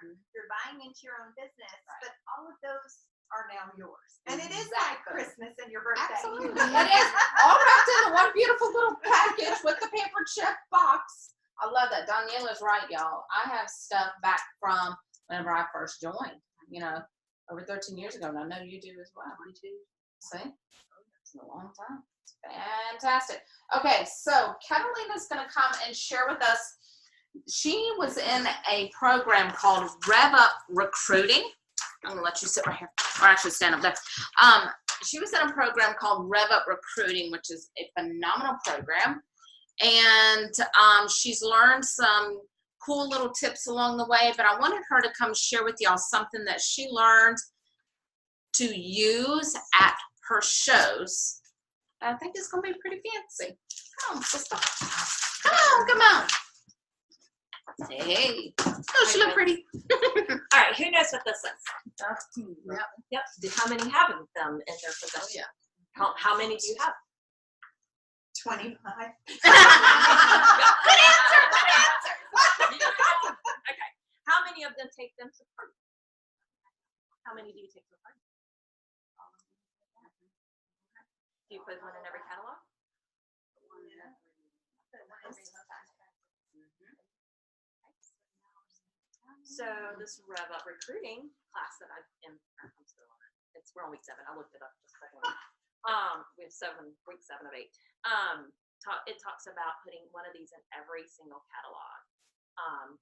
buying into your own business, but all of those are now yours. And it is like Exactly. Christmas and your birthday. Absolutely. It is all wrapped in one beautiful little package with the paper check box. I love that. Daniela's right, y'all. I have stuff back from whenever I first joined, you know, over 13 years ago. And I know you do as well. Me too. See? It's a long time. It's fantastic. Okay, so Catalina's going to come and share with us She was in a program called Rev Up Recruiting. I'm gonna let you sit right here, or actually stand up there. She was in a program called Rev Up Recruiting, which is a phenomenal program. And she's learned some cool little tips along the way, but I wanted her to come share with y'all something that she learned to use at her shows. I think it's gonna be pretty fancy. Come on, sister. Come on. Hey. Oh, she look pretty. All right, who knows what this is? Yep. How many have them in their possession? How many do you have? 25. Good answer. Okay. How many of them take them to party? How many do you take to a party? Do you put one in every catalog? So this Rev Up Recruiting class that I'm still on it. We're on week 7. I looked it up just a second. We have week 7 of 8. It talks about putting one of these in every single catalog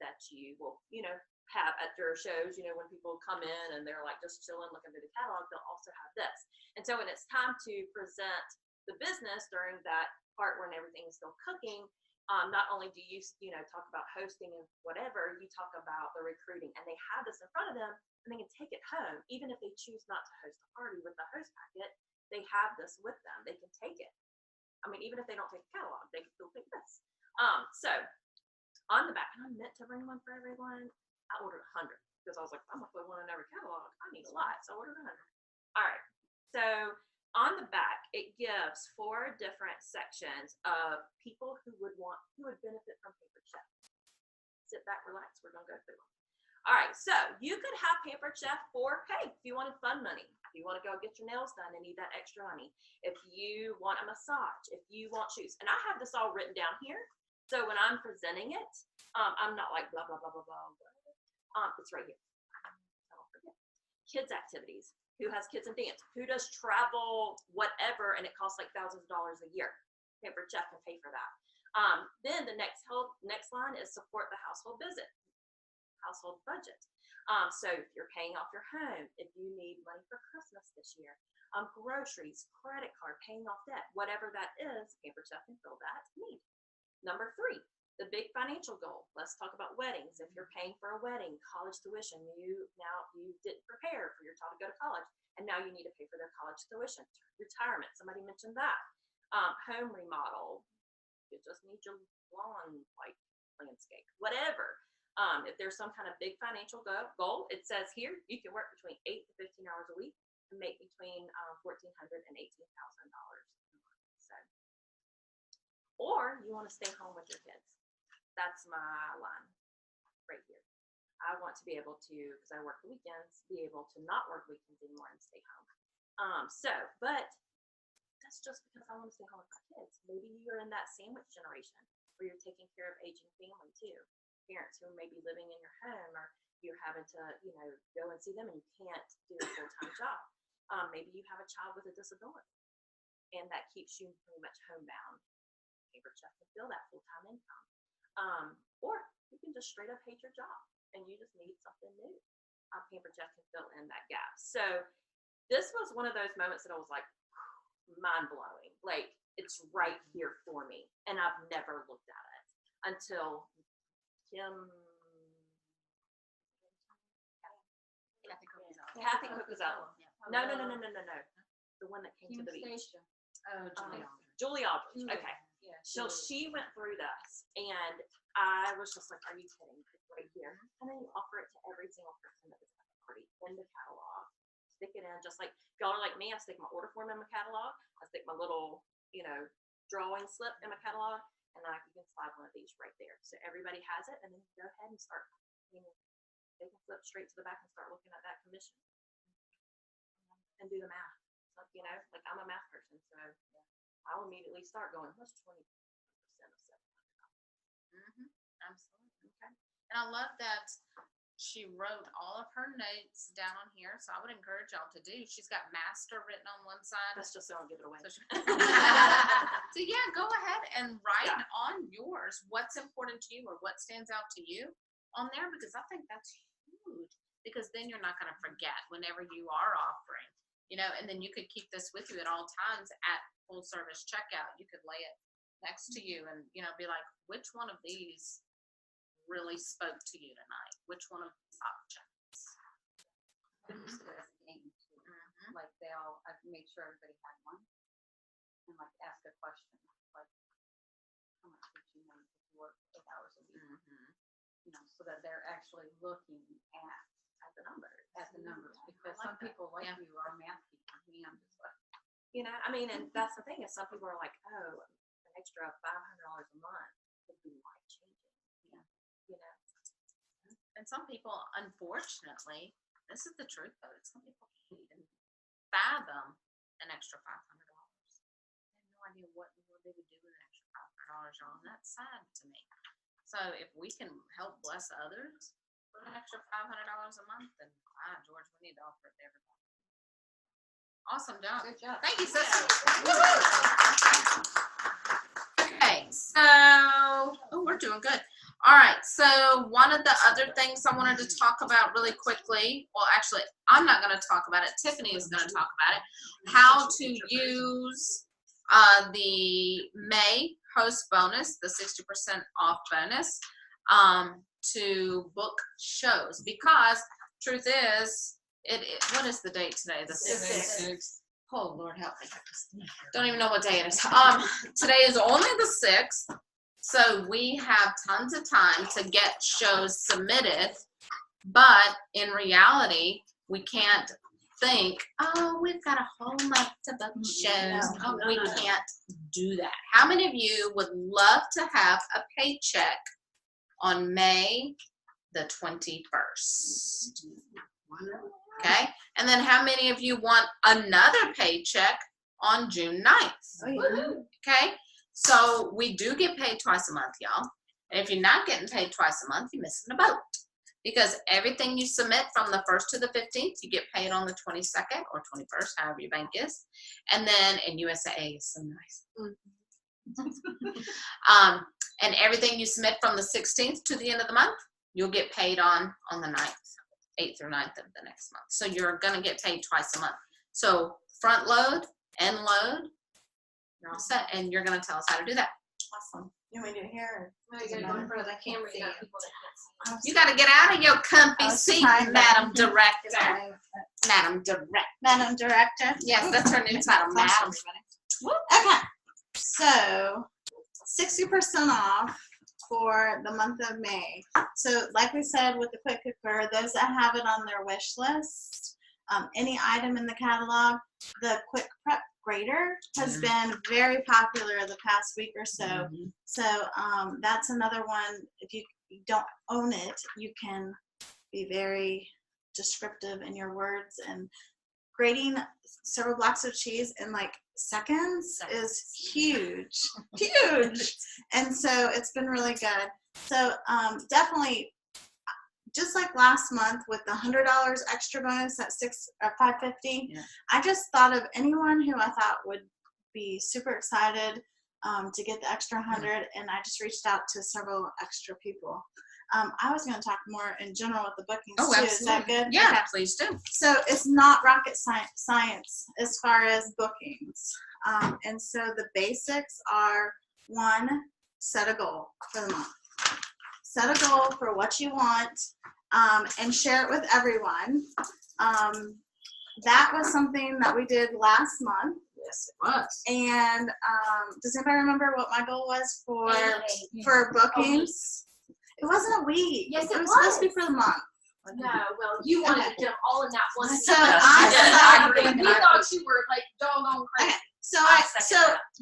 that you will, have at your shows. When people come in and they're like just chilling, looking through the catalog, they'll also have this. And so when it's time to present the business during that part when everything's still cooking, not only do you, talk about hosting and whatever, you talk about the recruiting, and they have this in front of them, and they can take it home, even if they choose not to host a party with the host packet. They have this with them. They can take it. I mean, even if they don't take the catalog, they can still take this. So on the back, and I meant to bring one for everyone. I ordered 100 because I was like, I'm gonna put one in every catalog. I need a lot, so I ordered 100. All right. So on the back, it gives 4 different sections of people who would benefit from Pampered Chef. Sit back, relax. We're gonna go through them. All right. So you could have Pampered Chef for if you wanted fun money. If you want to go get your nails done and need that extra money. If you want a massage. If you want shoes. And I have this all written down here. So when I'm presenting it, I'm not like blah blah blah blah blah. It's right here. I don't forget. Kids activities. Who has kids in dance? Who does travel, whatever, and it costs like thousands of dollars a year? Pampered Chef can pay for that. Then the next line is support the household budget. So if you're paying off your home, if you need money for Christmas this year, groceries, credit card, paying off debt, whatever that is, Pampered Chef can fill that need. Number 3. The big financial goal. Let's talk about weddings. If you're paying for a wedding, college tuition, you didn't prepare for your child to go to college, and now you need to pay for their college tuition. Retirement. Somebody mentioned that. Home remodel. You just need your lawn landscape. Whatever. If there's some kind of big financial goal, it says here you can work between 8 to 15 hours a week and make between $1,400 and $18,000 a month. So, or you want to stay home with your kids. That's my line right here. I want to be able to, because I work the weekends, be able to not work weekends anymore and stay home. But that's just because I want to stay home with my kids. Maybe you're in that sandwich generation where you're taking care of aging family too. Parents who may be living in your home, or you're having to, go and see them and you can't do a full-time job. Maybe you have a child with a disability and that keeps you pretty much homebound. Pampered Chef can fill that full-time income. Or you can just straight up hate your job and you just need something new. Pampered Chef can fill in that gap. So this was one of those moments that I was like, mind blowing. Like, it's right here for me. And I've never looked at it until Kathy Cookazella. No. The one that came to the beach. Oh, Julie Aldridge. Okay. Yeah, So she went through this, and I was just like, "Are you kidding?" It's right here. And then you offer it to every single person that was at the party in the catalog. Stick it in, just like y'all are like me. I stick my order form in my catalog. I stick my little, drawing slip in my catalog, and you can slide one of these right there. So everybody has it, and then you go ahead and start. They can flip straight to the back and start looking at that commission and do the math. So, like I'm a math person, so I'll immediately start going, what's 20% of $700? Absolutely. Okay. And I love that She wrote all of her notes down on here, so I would encourage y'all to do. She's got master written on one side. That's just so I'll give it away. So, so yeah, go ahead and write on yours what's important to you or what stands out to you on there, because I think that's huge, because then you're not going to forget whenever you are offering, you know, and then you could keep this with you at all times at full service checkout. You could lay it next to you and, you know, be like, which one of these really spoke to you tonight? Which one of these options? Like I made sure everybody had one, and like ask a question, like how much did you make if you work 8 hours a week? You know, so that they're actually looking at the numbers, because some people like you are math people. Me, I'm just like, You know, I mean, and that's the thing is some people are like, oh, an extra $500 a month would be life changing. You know. And some people, unfortunately, this is the truth though, some people can't even fathom an extra $500. They have no idea what they would do with an extra $500, y'all, and that's sad to me. So if we can help bless others with an extra $500 a month, then George, we need to offer it to everybody. Awesome job. good job. Thank you, sister. Okay, so we're doing good. All right, so one of the other things I wanted to talk about really quickly, well, actually, I'm not going to talk about it. Tiffany is going to talk about it, how to use the May host bonus, the 60% off bonus, to book shows, because truth is, what is the date today? The 6th. Oh, Lord help me. Don't even know what day it is. Today is only the 6th. So we have tons of time to get shows submitted, but in reality, we can't think, oh, we've got a whole month to book shows. We can't do that. How many of you would love to have a paycheck on May the 21st? Okay, and then how many of you want another paycheck on June 9th? Okay. So we do get paid twice a month, y'all. And if you're not getting paid twice a month, you're missing a boat. Because everything you submit from the 1st to the 15th, you get paid on the 22nd or 21st, however your bank is. And then, and USAA is so nice. And everything you submit from the 16th to the end of the month, you'll get paid on the 9th, 8th or 9th of the next month. So you're going to get paid twice a month. So front load, end load, you're all set, and you're going to tell us how to do that. Awesome. You want me to do it here? No, you gotta go in front of the camera. You got people that can't see. You got to get out of your comfy seat, Madam Director. Madam Director. Madam Director. Yes, that's her new title, Madam. Okay, so 60% off for the month of May. So like we said with the Quick Cooker, those that have it on their wish list, any item in the catalog, the Quick Prep Grater has been very popular the past week or so. So that's another one. If you don't own it, you can be very descriptive in your words, and grating several blocks of cheese in like seconds is huge, huge. And so it's been really good. So definitely, just like last month with the $100 extra bonus at $550, I just thought of anyone who I thought would be super excited to get the extra 100, and I just reached out to several extra people. I was going to talk more in general with the bookings too. Absolutely. Is that good? Yeah, Okay. please do. So it's not rocket science as far as bookings. And so the basics are: 1, set a goal for the month. Set a goal for what you want, and share it with everyone. That was something that we did last month. Yes, it was. And does anybody remember what my goal was for bookings? It wasn't a week. Yes, it was supposed to be for the month. No, well, you wanted to do them all in that one. So I we thought you were like doggone crazy. Okay. So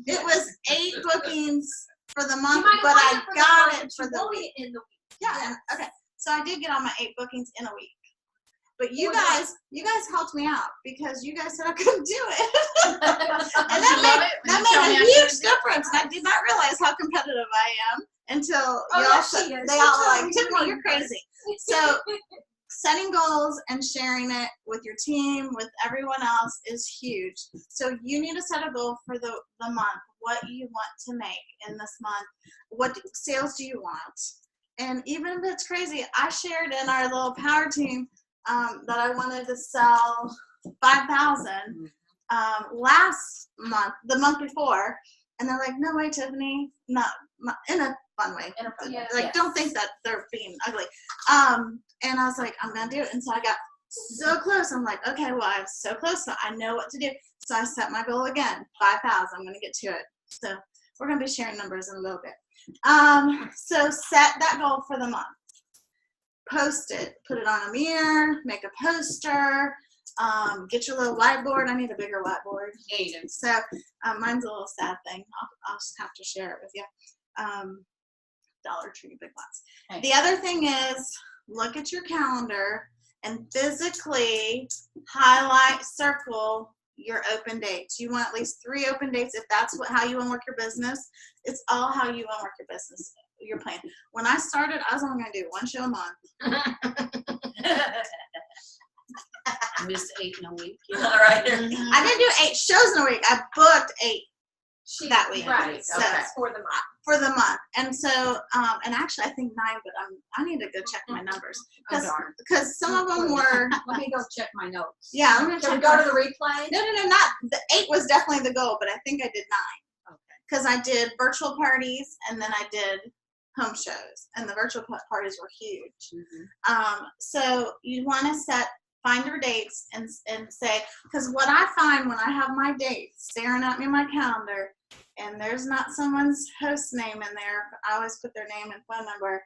it was 8 bookings for the month, but I got got it for the week. In the week. Yeah. Okay. So I did get all my 8 bookings in a week. But you guys helped me out because you guys said I couldn't do it. And that made a huge difference. And I did not realize how competitive I am until they all were like, Tiffany, you're crazy. So setting goals and sharing it with your team, with everyone else is huge. So you need to set a goal for the month, what you want to make in this month, what sales do you want. And even if it's crazy, I shared in our little power team that I wanted to sell 5,000 last month, the month before, and they're like, no way, Tiffany, not in a fun way. Like, don't think that they're being ugly. And I was like, I'm gonna do it. And so I got so close. I'm like, okay, well, I'm so close, so I know what to do. So I set my goal again, 5,000. I'm gonna get to it. So we're gonna be sharing numbers in a little bit. So set that goal for the month. Post it, put it on a mirror, make a poster, get your little whiteboard. I need a bigger whiteboard. So mine's a little sad thing. I'll just have to share it with you. Dollar Tree, big lots. The other thing is, look at your calendar and physically highlight, circle your open dates. You want at least 3 open dates if that's how you want to work your business. It's all how you want to work your business, your plan. When I started, I was only going to do 1 show a month. Miss 8 in a week. All right. I didn't do 8 shows in a week. I booked 8 that week. Right. So For the month. for the month. And so, and actually I think 9, but I need to go check my numbers. Because some of them were. Let me go check my notes. Yeah, I'm going to Can we check. go to the replay? No, not, the 8 was definitely the goal, but I think I did 9. Okay. Because I did virtual parties and then I did home shows, and the virtual parties were huge. So you want to find your dates and say, because what I find when I have my dates staring at me in my calendar and there's not someone's host name in there, I always put their name and phone number.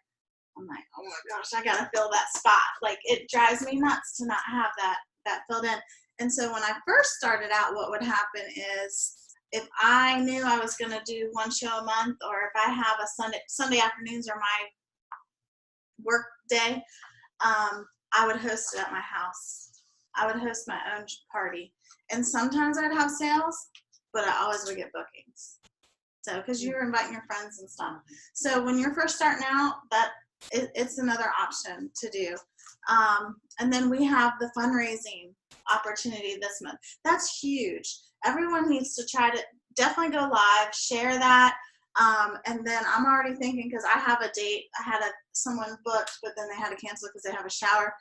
I'm like, oh my gosh, I gotta fill that spot. Like, it drives me nuts to not have that filled in. And so when I first started out, what would happen is, if I knew I was going to do 1 show a month, or if I have a Sunday afternoons are my work day, I would host it at my house. I would host my own party. And sometimes I'd have sales, but I always would get bookings. So, because you're inviting your friends and stuff. So when you're first starting out, it's another option to do. And then we have the fundraising opportunity this month. That's huge. Everyone needs to try to definitely go live, share that. And then I'm already thinking, because I have a date, I had someone booked, but then they had to cancel because they have a shower.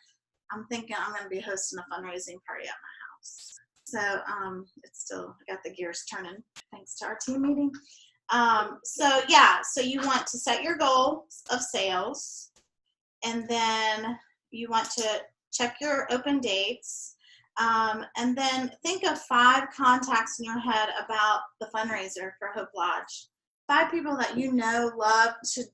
I'm thinking I'm going to be hosting a fundraising party at my house. So it's still, I got the gears turning thanks to our team meeting. So yeah, so you want to set your goals of sales, and then you want to check your open dates. And then think of 5 contacts in your head about the fundraiser for Hope Lodge. 5 people that you know love to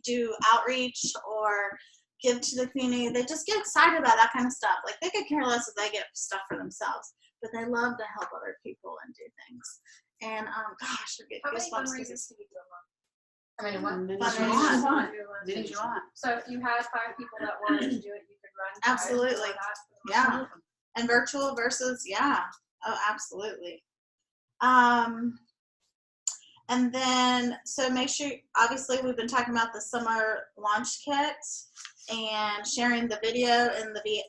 do outreach or give to the community. They just get excited about that kind of stuff. Like, they could care less if they get stuff for themselves, but they love to help other people and do things. And gosh, I get goosebumps. How many fundraisers do you do a month? I mean, what Fundraisers. did you want? So if you had 5 people that wanted to do it, you could run 5 Absolutely. for that. Yeah. And virtual versus, yeah. Oh, absolutely. And then, so make sure, obviously we've been talking about the summer launch kit and sharing the video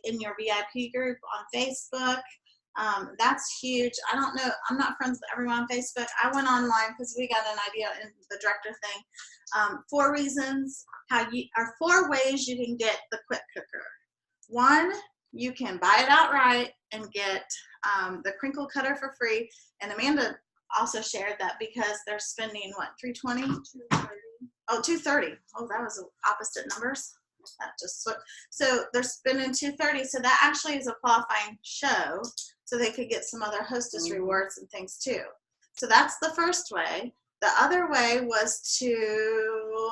in your VIP group on Facebook. That's huge. I don't know, I'm not friends with everyone on Facebook. I went online because we got an idea in the director thing. 4 reasons, 4 ways you can get the quick cooker. 1, you can buy it outright and get the crinkle cutter for free. And Amanda also shared that because they're spending what, $320? $230. Oh, $230. Oh, that was opposite numbers. That just slipped. So they're spending $230. So that actually is a qualifying show. So they could get some other hostess rewards and things too. So that's the first way. The other way was to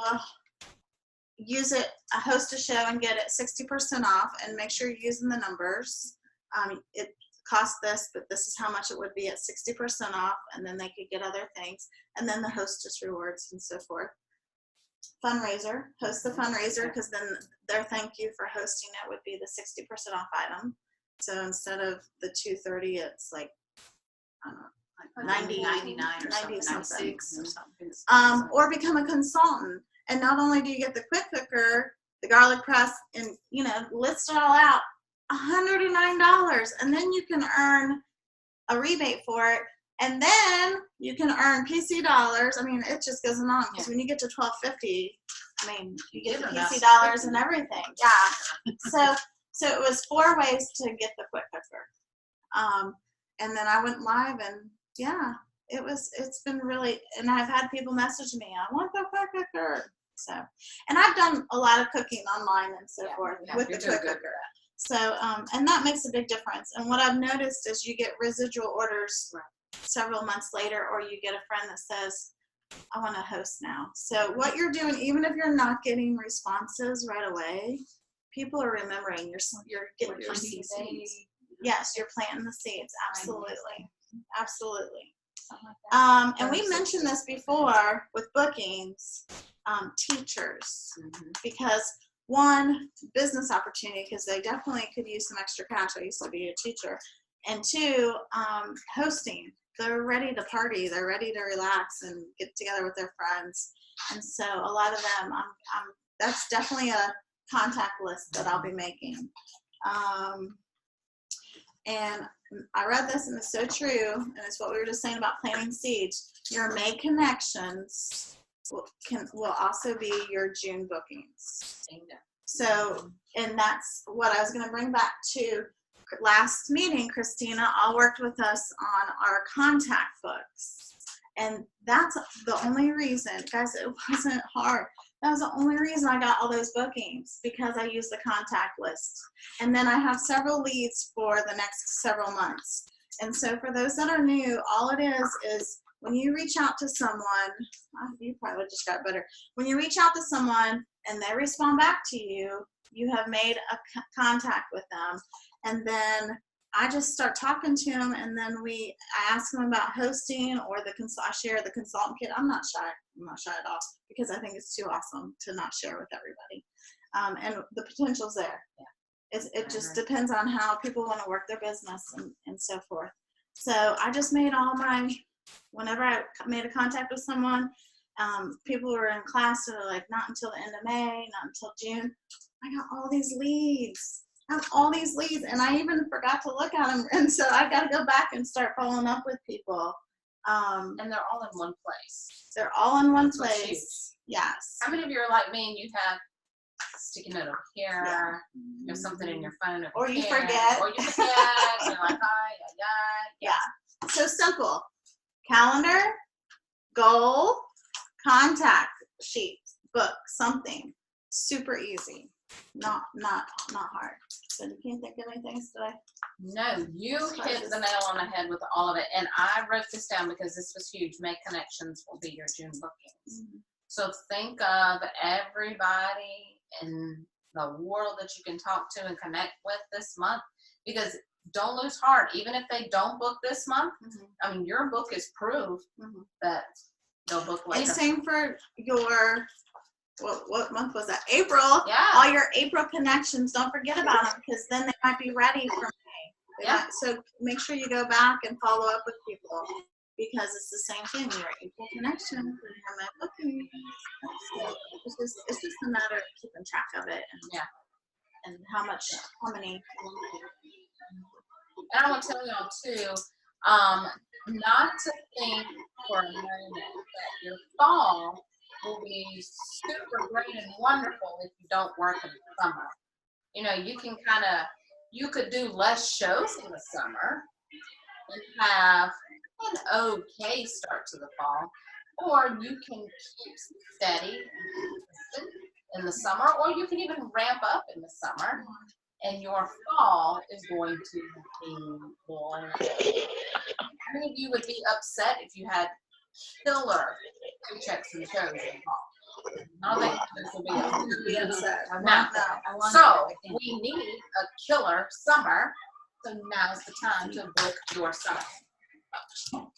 use it, host a show and get it 60% off, and make sure you're using the numbers. It costs this, but this is how much it would be at 60% off, and then they could get other things, and then the hostess rewards and so forth. Fundraiser, host the fundraiser, because then their thank you for hosting it would be the 60% off item. So instead of the $230, it's like, I don't know, like 99 or 90 something, 96 or something. Or become a consultant. And not only do you get the quick cooker, the garlic press, and list it all out. $109, and then you can earn a rebate for it, and then you can earn PC dollars. I mean, it just goes on because when you get to $12.50, I mean, you get the PC dollars and everything. Yeah. So it was 4 ways to get the quick cooker. And then I went live, and yeah, it's been really, and I've had people message me, I want the quick cooker. So, and I've done a lot of cooking online and so forth with the quick cooker. So, and that makes a big difference. And what I've noticed is you get residual orders several months later, or you get a friend that says, I want to host now. So what you're doing, even if you're not getting responses right away, people are remembering you're getting your seeds. Yes, you're planting the seeds. Absolutely. Absolutely. And we mentioned this before with bookings, teachers, because one, business opportunity, because they definitely could use some extra cash. I used to be a teacher. And two, hosting. They're ready to party. They're ready to relax and get together with their friends. And so a lot of them, that's definitely a contact list that I'll be making. And I read this, and it's so true, and it's what we were just saying about planting seeds. Your May connections will also be your June bookings. So, and that's what I was going to bring back to last meeting. Christina all worked with us on our contact books, and that's the only reason, guys, it wasn't hard. That was the only reason I got all those bookings, because I used the contact list. And then I have several leads for the next several months. And so for those that are new, all it is when you reach out to someone, you probably just got better. When you reach out to someone and they respond back to you, you have made a contact with them. And then I just start talking to them, and then I ask them about hosting, or I share the consultant kit. I'm not shy. I'm not shy at all, because I think it's too awesome to not share with everybody. And the potential's there. It just depends on how people want to work their business and so forth. So I just made whenever I made a contact with someone, people were in class, so they're like, not until the end of May, not until June. I got all these leads. And I even forgot to look at them, and so I got to go back and start following up with people. And they're all in one place. They're all in one place. Yes. How many of you are like me and you have sticky note over here, you have something in your phone over or you here, forget. or you forget, you're like, yeah. So simple. Calendar, goal, contact sheet, book, something. Super easy. Not hard. So you can't think of anything today? No, you hit the nail on the head with all of it. And I wrote this down because this was huge. Make connections will be your June bookings. So think of everybody in the world that you can talk to and connect with this month, because don't lose heart. Even if they don't book this month, I mean, your book is proof that they'll book later. And same for your, what month was that? April. Yeah. All your April connections, don't forget about them, because then they might be ready for May. So make sure you go back and follow up with people, because it's the same thing. Your April connections and your May bookings. So it's just a matter of keeping track of it, and how many. And I want to tell y'all too, not to think for a moment that your fall will be super great and wonderful if you don't work in the summer. You know, you could do less shows in the summer and have an okay start to the fall, or you can keep steady in the summer, or you can even ramp up in the summer, and your fall is going to be boring. How many of you would be upset if you had killer paychecks and shows in the fall? I don't think this would be upset. No. So we need a killer summer. So now's the time to book your summer. All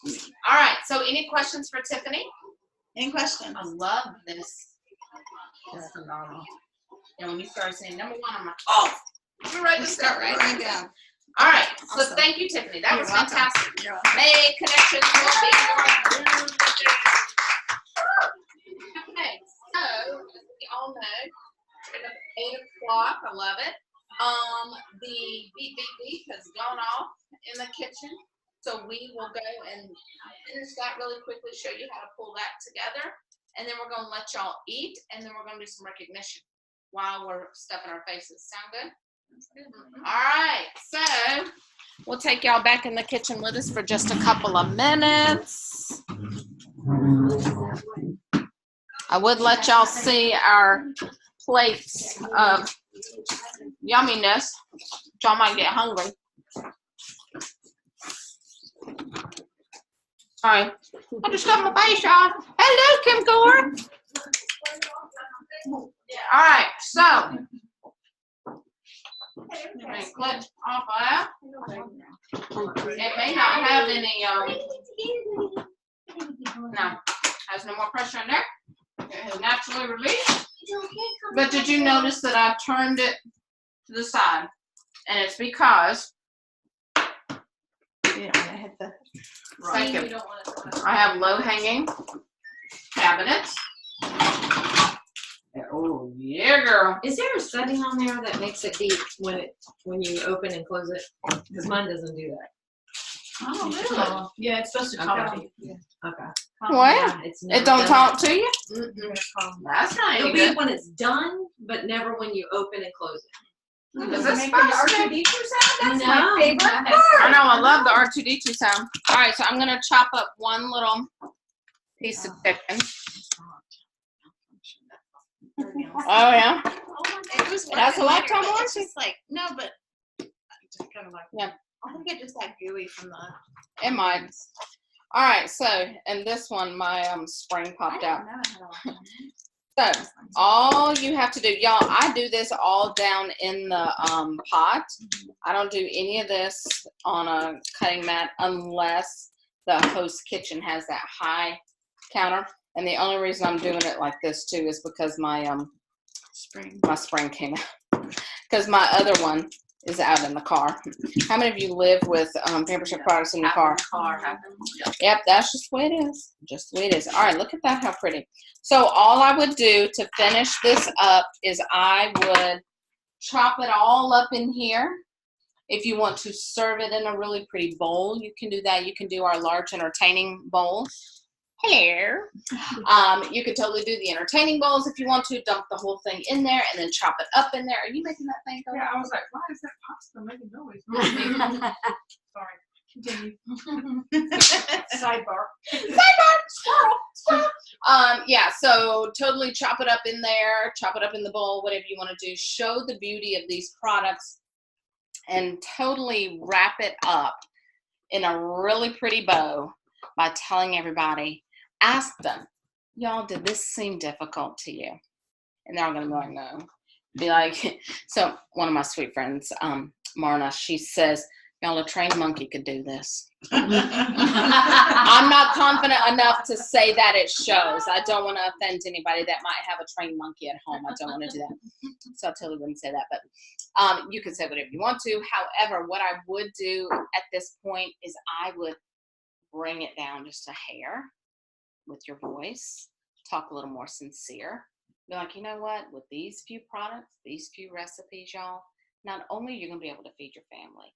right. So any questions for Tiffany? Any questions? I love this. It's phenomenal. And when you started saying number one, I'm like, you're right to start right down. All right. So awesome. Thank you, Tiffany. That was fantastic. May connections will be your Okay. So as we all know, clock. I love it. The beep beep beep has gone off in the kitchen. So we will go and finish that really quickly, show you how to pull that together. And then we're gonna let y'all eat, and then we're gonna do some recognition while we're stuffing our faces. Sound good? All right, so we'll take y'all back in the kitchen with us for just a couple of minutes. I would let y'all see our plates of yumminess. Y'all might get hungry. All right, I just got my face on. Hello, Kim Gore. All right, so let me clip off of that. It may not have any, no, has no more pressure in there. It has naturally released. But did you notice that I turned it to the side? And it's because You don't want to hit the. second, I have low hanging cabinets. Oh yeah, girl. Is there a setting on there that makes it beep when you open and close it? Because mine doesn't do that. Oh, really? Yeah, it's supposed to Okay. talk to you. Okay. What? Yeah, it's It never don't done talk to you? Mm-mm. That's not It'll any beep good. when it's done, but never when you open and close it. Is it Making the supposed to? R2D2 sound? That's No, my favorite that's- part. I know, I love the R2D2 sound. All right, so I'm gonna chop up one little piece of chicken. Oh yeah, It was That's a working lifetime later, but warranty. it's just like no, but just kind of like Yeah. I think it just got gooey from the. it might. All right, so and this one, my spring I popped didn't out. know it had a So all you have to do, y'all, I do this all down in the pot. I don't do any of this on a cutting mat unless the host kitchen has that high counter. And the only reason I'm doing it like this too is because my spring came out. Because my other one is out in the car. How many of you live with Pampership products in your car? Yep, that's just the way it is. Just the way it is. All right, look at that, how pretty. So all I would do to finish this up is I would chop it all up in here. If you want to serve it in a really pretty bowl, you can do that. You can do our large entertaining bowl. Hello. You could totally do the entertaining bowls if you want to. Dump the whole thing in there and then chop it up in there. Are you making that thing go? Yeah, I was like, why is that pasta making noise? Sorry. Continue. Sidebar. Squirrel. Yeah, so totally chop it up in there, chop it up in the bowl, whatever you want to do. Show the beauty of these products and totally wrap it up in a really pretty bow by telling everybody, ask them, y'all, did this seem difficult to you? And they're all going to be like, no. Be like, so one of my sweet friends, Marna, she says, y'all, a trained monkey could do this. I'm not confident enough to say that it shows. I don't want to offend anybody that might have a trained monkey at home. I don't want to do that. So I totally wouldn't say that, but you can say whatever you want to. However, what I would do at this point is I would bring it down just a hair with your voice, talk a little more sincere. Be like, you know what, with these few products, these few recipes, y'all, not only are you going to be able to feed your family,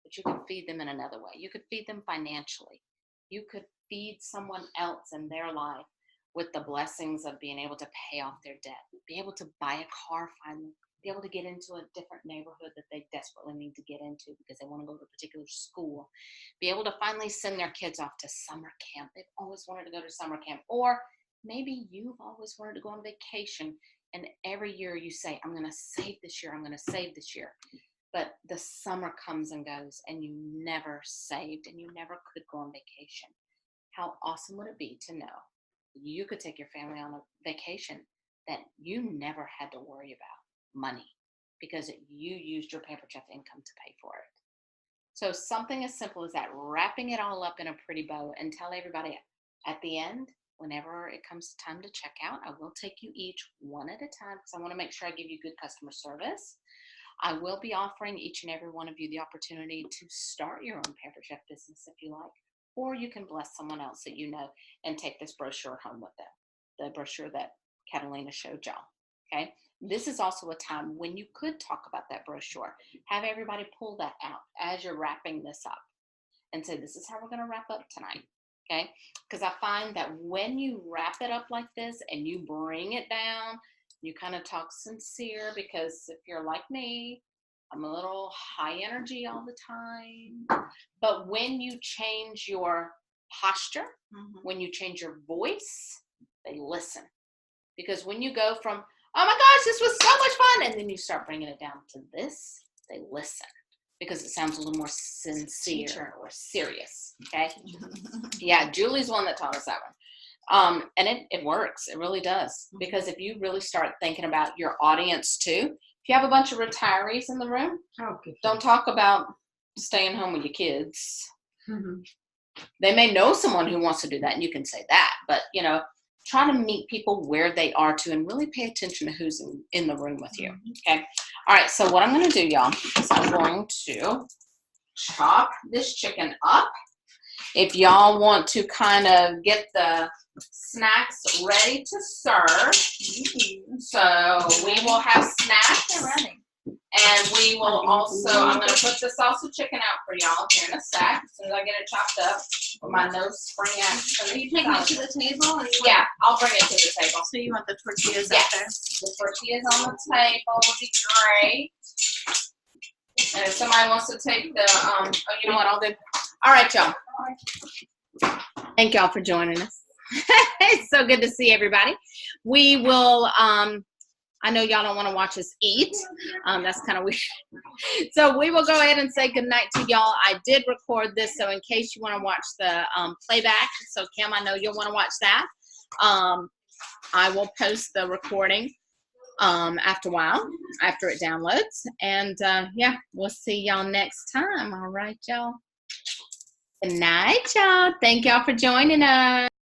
but you can feed them in another way. You could feed them financially. You could feed someone else in their life with the blessings of being able to pay off their debt, be able to buy a car finally, be able to get into a different neighborhood that they desperately need to get into because they want to go to a particular school, be able to finally send their kids off to summer camp. They've always wanted to go to summer camp. Or maybe you've always wanted to go on vacation, and every year you say, I'm going to save this year, I'm going to save this year. But the summer comes and goes, and you never saved, and you never could go on vacation. How awesome would it be to know you could take your family on a vacation that you never had to worry about money because you used your Pampered Chef income to pay for it. So something as simple as that, wrapping it all up in a pretty bow, and tell everybody at the end, whenever it comes time to check out, I will take you each one at a time because I want to make sure I give you good customer service. I will be offering each and every one of you the opportunity to start your own Pampered Chef business if you like, or you can bless someone else that you know and take this brochure home with them, the brochure that Catalina showed y'all. Okay. This is also a time when you could talk about that brochure. Have everybody pull that out as you're wrapping this up and say, this is how we're going to wrap up tonight. Okay. Because I find that when you wrap it up like this and you bring it down, you kind of talk sincere, because if you're like me, I'm a little high energy all the time. But when you change your posture, when you change your voice, they listen. Because when you go from, oh my gosh, this was so much fun, and then you start bringing it down to this, they listen. Because it sounds a little more sincere or serious. Okay. Yeah, Julie's one that taught us that one. And it works. It really does. Because if you really start thinking about your audience too, if you have a bunch of retirees in the room, don't talk about staying home with your kids. They may know someone who wants to do that, and you can say that. But, you know, try to meet people where they are too, and really pay attention to who's in the room with you. Okay. All right. So what I'm going to do, y'all, is I'm going to chop this chicken up. If y'all want to kind of get the snacks ready to serve, so we will have snacks. And we will also, I'm going to put the salsa chicken out for y'all here in a sec. As soon as I get it chopped up with my no spring action. Are you taking it to the table? Or Yeah, I'll bring it to the table. So you want the tortillas Yes. out there? The tortillas on the table would be great. And if somebody wants to take the, oh, you know what, I'll do. All right, y'all. Thank y'all for joining us. It's so good to see everybody. We will, I know y'all don't want to watch us eat. That's kind of weird. So we will go ahead and say goodnight to y'all. I did record this, so in case you want to watch the playback, so Kim, I know you'll want to watch that. I will post the recording after a while, after it downloads. And yeah, we'll see y'all next time. All right, y'all. Good night, y'all. Thank y'all for joining us.